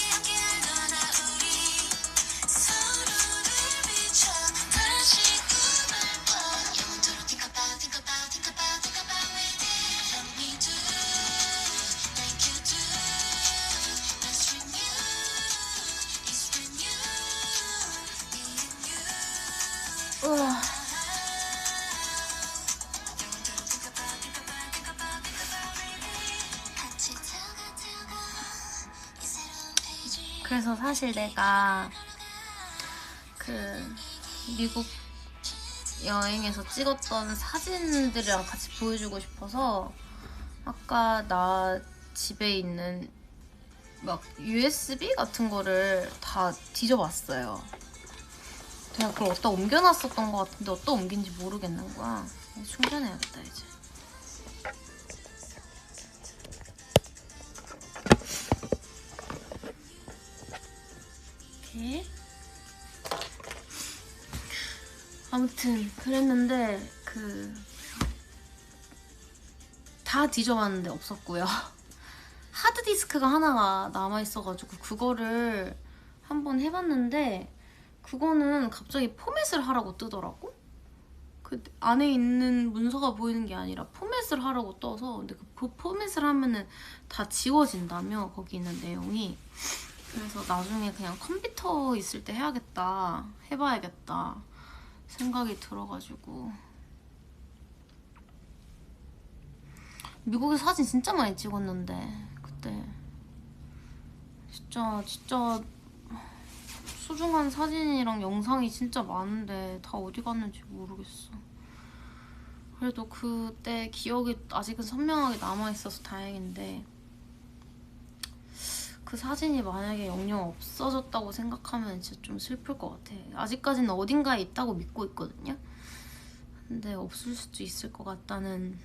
[SPEAKER 1] 우와. 그래서 사실 내가 그 미국 여행에서 찍었던 사진들이랑 같이 보여주고 싶어서 아까 나 집에 있는 막 USB 같은 거를 다 뒤져봤어요. 그냥 그걸 어디다 옮겨놨었던 것 같은데 어디다 옮긴지 모르겠는 거야. 충전해야겠다 이제. 이렇게. 아무튼 그랬는데 다 뒤져봤는데 없었고요. 하드디스크가 하나가 남아있어가지고 그거를 한번 해봤는데 그거는 갑자기 포맷을 하라고 뜨더라고. 그 안에 있는 문서가 보이는 게 아니라 포맷을 하라고 떠서, 근데 그 포맷을 하면은 다 지워진다며 거기 있는 내용이. 그래서 나중에 그냥 컴퓨터 있을 때 해봐야겠다 생각이 들어가지고. 미국에서 사진 진짜 많이 찍었는데 그때 진짜 소중한 사진이랑 영상이 진짜 많은데 다 어디 갔는지 모르겠어. 그래도 그때 기억이 아직은 선명하게 남아있어서 다행인데, 그 사진이 만약에 영영 없어졌다고 생각하면 진짜 좀 슬플 것 같아. 아직까지는 어딘가에 있다고 믿고 있거든요. 근데 없을 수도 있을 것 같다는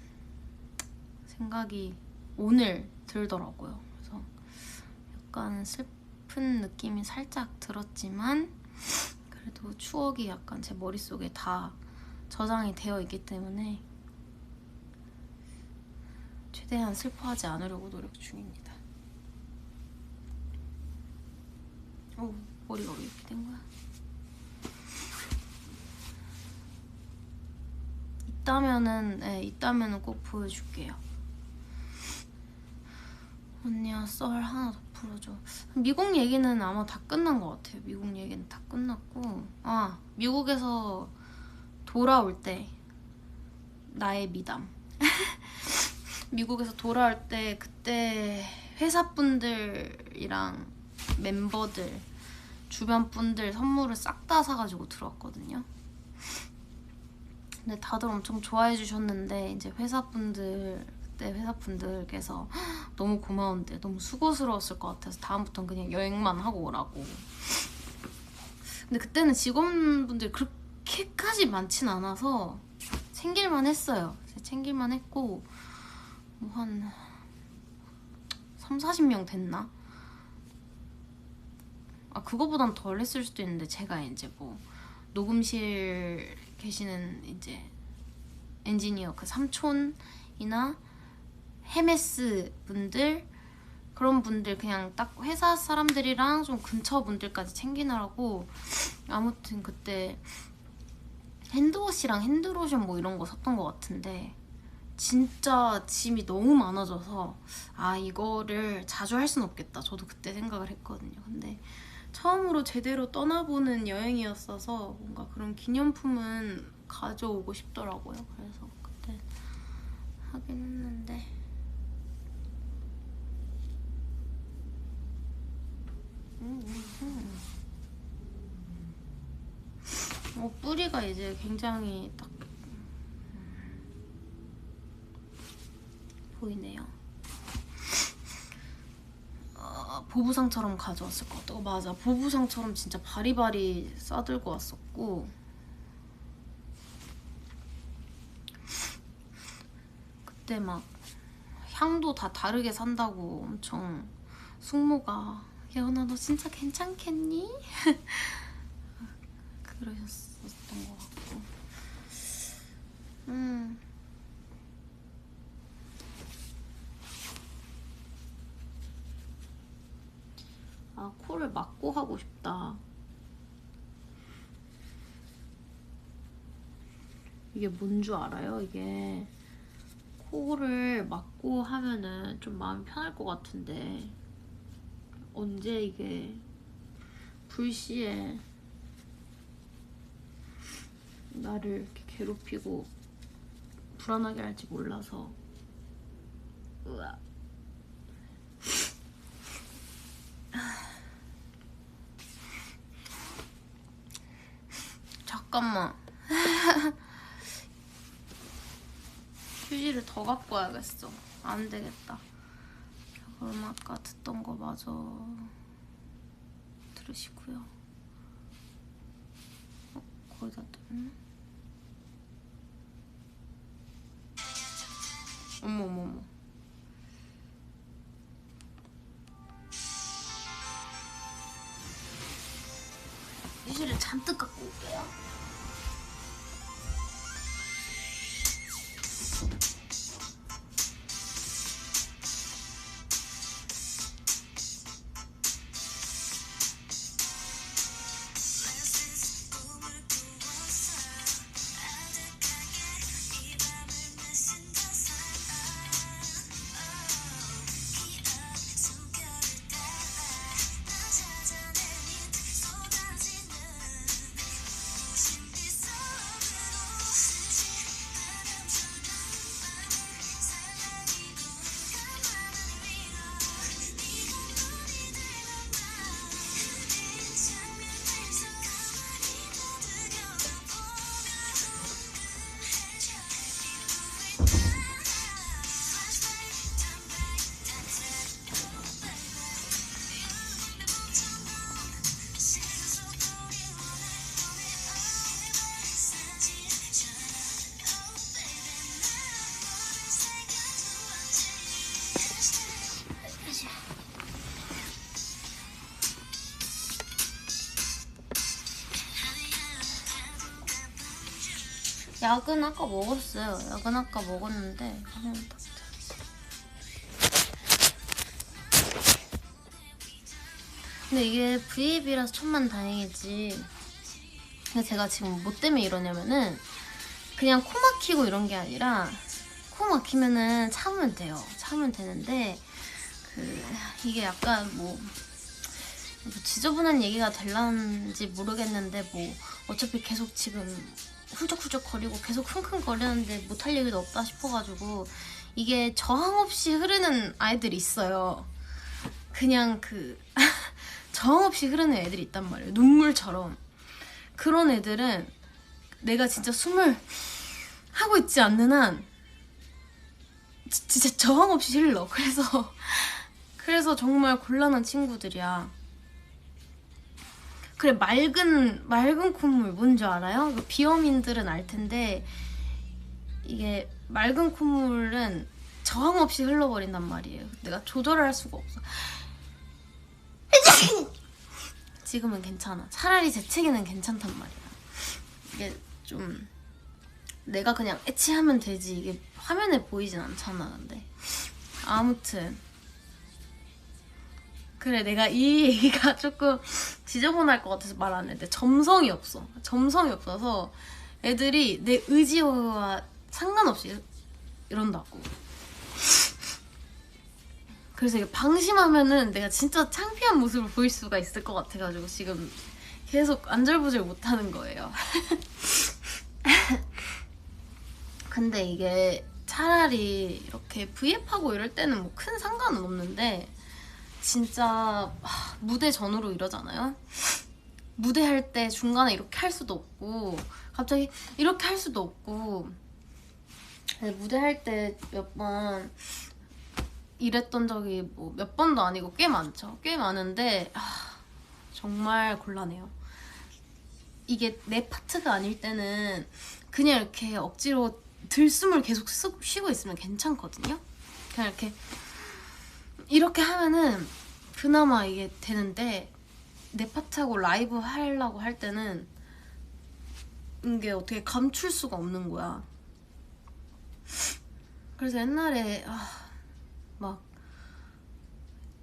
[SPEAKER 1] 생각이 오늘 들더라고요. 그래서 약간 슬픈 느낌이 살짝 들었지만 그래도 추억이 약간 제 머릿속에 다 저장이 되어 있기 때문에 최대한 슬퍼하지 않으려고 노력 중입니다. 머리가 왜 이렇게 된 거야? 이따면은 꼭 보여줄게요. 언니야, 썰 하나 더 풀어줘. 미국 얘기는 아마 다 끝난 것 같아요. 미국 얘기는 다 끝났고, 미국에서 돌아올 때 나의 미담. 미국에서 돌아올 때 그때 회사분들이랑 멤버들, 주변 분들 선물을 싹 다 사가지고 들어왔거든요. 근데 다들 엄청 좋아해 주셨는데 이제 그때 회사분들께서 너무 고마운데 너무 수고스러웠을 것 같아서 다음부터는 그냥 여행만 하고 오라고. 근데 그때는 직원분들이 그렇게까지 많진 않아서 챙길만 했어요. 챙길만 했고 뭐 한 30-40명 됐나? 그거보단 덜 했을 수도 있는데, 제가 이제 뭐 녹음실 계시는 이제 엔지니어 그 삼촌이나 헤메스 분들, 그런 분들 그냥 딱 회사 사람들이랑 좀 근처 분들까지 챙기느라고. 아무튼 그때 핸드워시랑 핸드로션 뭐 이런 거 샀던 것 같은데 진짜 짐이 너무 많아져서 이거를 자주 할 순 없겠다, 저도 그때 생각을 했거든요. 근데 처음으로 제대로 떠나보는 여행이었어서 뭔가 그런 기념품은 가져오고 싶더라고요. 그래서 그때 하긴 했는데 뿌리가 이제 굉장히 딱 보이네요. 보부상처럼 가져왔을 것 같다고. 맞아, 보부상처럼 진짜 바리바리 싸들고 왔었고, 그때 막 향도 다 다르게 산다고 엄청 숙모가 예원아 너 진짜 괜찮겠니? 그러셨었던 것 같고. 아, 코를 막고 하고 싶다. 이게 뭔 줄 알아요? 이게 코를 막고 하면은 좀 마음이 편할 것 같은데 언제 이게 불시에 나를 이렇게 괴롭히고 불안하게 할지 몰라서. 으아. 잠깐만. 휴지를 더 갖고 와야겠어. 안 되겠다. 그럼 아까 듣던 거 마저 들으시고요. 거의 다 들었나? 어머머머. 휴지를 잔뜩 갖고 올게요. 약은 아까 먹었어요. 약은 아까 먹었는데 그냥 근데 이게 V앱이라서 천만다행이지. 근데 제가 지금 뭐 때문에 이러냐면은 그냥 코 막히고 이런 게 아니라 코 막히면은 참으면 돼요. 참으면 되는데 이게 약간 뭐 지저분한 얘기가 될란지 모르겠는데 뭐 어차피 계속 지금 훌쩍훌쩍 거리고 계속 킁킁거리는데 못할 얘기도 없다 싶어가지고 이게 저항 없이 흐르는 아이들이 있어요. 그냥 저항 없이 흐르는 애들이 있단 말이에요. 눈물처럼. 그런 애들은 내가 진짜 숨을 하고 있지 않는 한 진짜 저항 없이 흘러. 그래서 정말 곤란한 친구들이야. 그래, 맑은 콧물 뭔지 알아요? 이거 비염인들은 알 텐데 이게 맑은 콧물은 저항 없이 흘러버린단 말이에요. 내가 조절을 할 수가 없어. 지금은 괜찮아. 차라리 재채기는 괜찮단 말이야. 이게 좀 내가 그냥 애치하면 되지 이게 화면에 보이진 않잖아. 근데 아무튼 그래, 내가 이 얘기가 조금 지저분할 것 같아서 말 안 했는데 점성이 없어. 점성이 없어서 애들이 내 의지와 상관없이 이런다고. 그래서 이게 방심하면은 내가 진짜 창피한 모습을 보일 수가 있을 것 같아가지고 지금 계속 안절부절 못하는 거예요. 근데 이게 차라리 이렇게 V앱하고 이럴 때는 뭐 큰 상관은 없는데 진짜 무대 전후로 이러잖아요. 무대할 때 중간에 이렇게 할 수도 없고 갑자기 이렇게 할 수도 없고 무대할 때 몇 번 이랬던 적이 뭐 몇 번도 아니고 꽤 많죠. 꽤 많은데 정말 곤란해요. 이게 내 파트가 아닐 때는 그냥 이렇게 억지로 들숨을 계속 쉬고 있으면 괜찮거든요. 그냥 이렇게 하면은 그나마 이게 되는데 내 파트하고 라이브 하려고 할 때는 이게 어떻게 감출 수가 없는 거야. 그래서 옛날에 막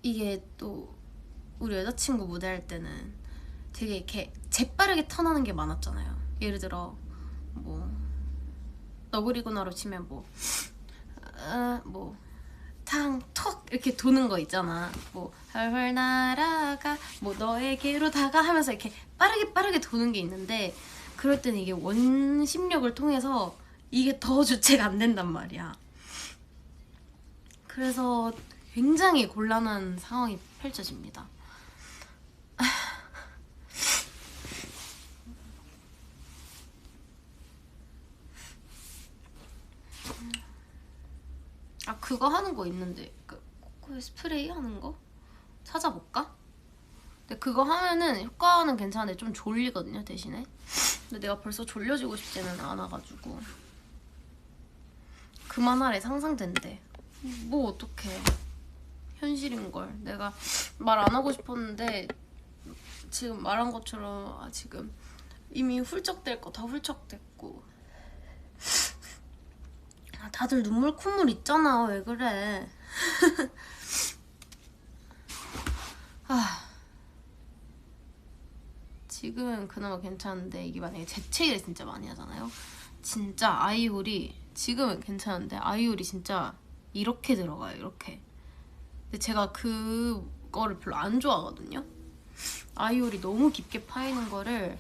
[SPEAKER 1] 이게 또 우리 여자친구 무대할 때는 되게 이렇게 재빠르게 턴하는 게 많았잖아요. 예를 들어 뭐 너구리구나로 치면 뭐 탕, 톡 이렇게 도는 거 있잖아. 뭐 헐헐 날아가 뭐 너에게로 다가 하면서 이렇게 빠르게 도는 게 있는데 그럴 때는 이게 원심력을 통해서 이게 더 주체가 안 된단 말이야. 그래서 굉장히 곤란한 상황이 펼쳐집니다. 아 그거 하는 거 있는데 그 스프레이 하는 거 찾아볼까? 근데 그거 하면은 효과는 괜찮은데 좀 졸리거든요 대신에. 근데 내가 벌써 졸려지고 싶지는 않아가지고 그만하래. 상상된대. 뭐 어떡해. 현실인걸. 내가 말 안 하고 싶었는데 지금 말한 것처럼 지금 이미 훌쩍될 거 다 훌쩍됐고. 다들 눈물 콧물 있잖아. 왜 그래. 지금은 그나마 괜찮은데 이게 만약에 재채기를 진짜 많이 하잖아요. 진짜 아이홀이 지금은 괜찮은데 아이홀이 진짜 이렇게 들어가요. 이렇게. 근데 제가 그거를 별로 안 좋아하거든요. 아이홀이 너무 깊게 파이는 거를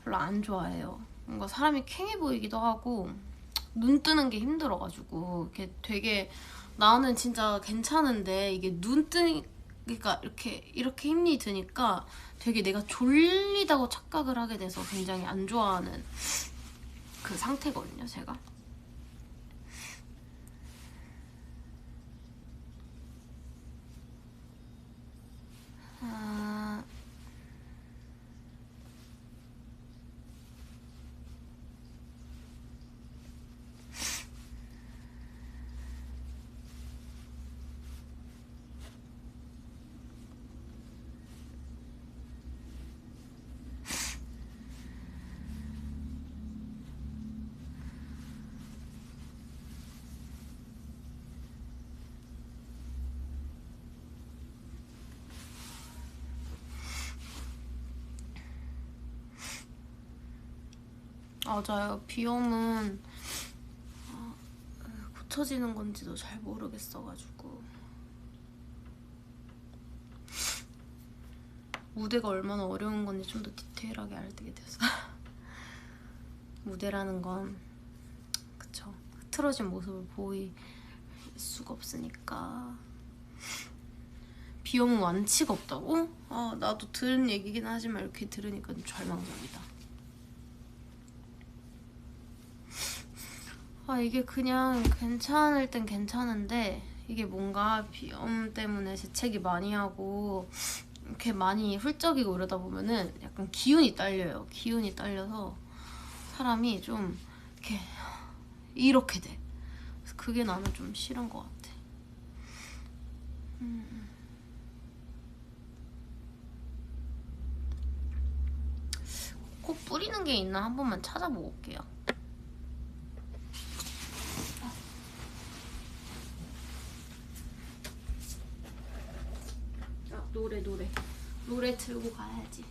[SPEAKER 1] 별로 안 좋아해요. 뭔가 사람이 캥해 보이기도 하고 눈 뜨는 게 힘들어가지고 이게 되게 나는 진짜 괜찮은데 이게 그러니까 이렇게 힘이 드니까 되게 내가 졸리다고 착각을 하게 돼서 굉장히 안 좋아하는 그 상태거든요, 제가. 맞아요. 비염은 고쳐지는 건지도 잘 모르겠어가지고. 무대가 얼마나 어려운 건지 좀 더 디테일하게 알게 돼서. 무대라는 건 그쵸. 흐트러진 모습을 보일 수가 없으니까. 비염은 완치가 없다고? 나도 들은 얘기긴 하지만 이렇게 들으니까 좀 절망적이다. 이게 그냥 괜찮을 땐 괜찮은데 이게 뭔가 비염 때문에 재채기 많이 하고 이렇게 많이 훌쩍이고 이러다 보면은 약간 기운이 딸려요. 기운이 딸려서 사람이 좀 이렇게 돼. 그래서 그게 나는 좀 싫은 것 같아. 꼭 뿌리는 게 있나 한 번만 찾아보고 올게요. 노래 들고 가야지.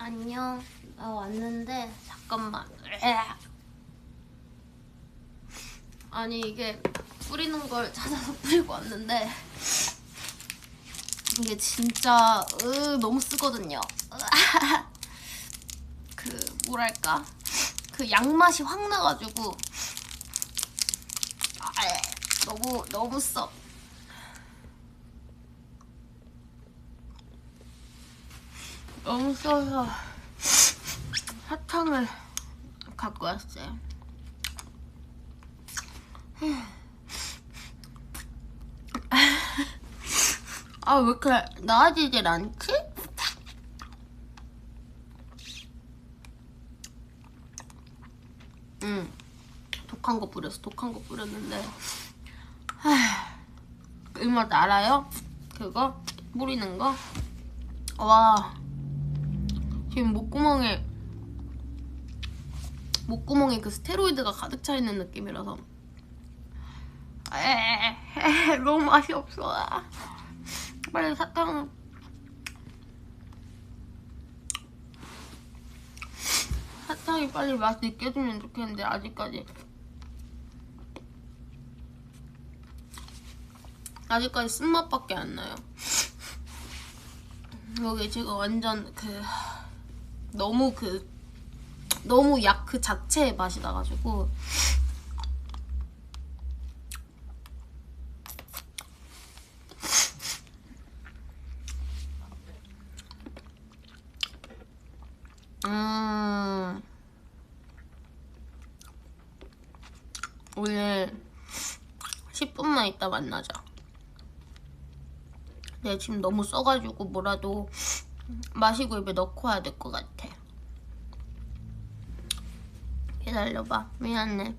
[SPEAKER 1] 안녕. 나 왔는데 잠깐만. 아니 이게 뿌리는 걸 찾아서 뿌리고 왔는데 이게 진짜 너무 쓰거든요. 그 뭐랄까 그 양맛이 확 나가지고 너무 써. 너무 써서 사탕을 갖고 왔어요. 아, 왜 이렇게 나아지질 않지? 독한 거 뿌렸는데 이 맛 알아요? 그거? 뿌리는 거? 와, 지금 목구멍에 그 스테로이드가 가득 차 있는 느낌이라서 너무 맛이 없어. 빨리 사탕이 빨리 맛 느껴지면 좋겠는데 아직까지 쓴맛밖에 안 나요. 여기 제가 완전 너무 약 그 자체의 맛이 나가지고 오늘 10분만 있다 만나자. 내가 지금 너무 써가지고 뭐라도 마시고 입에 넣고 와야 될 것 같아. 기다려봐. 미안해.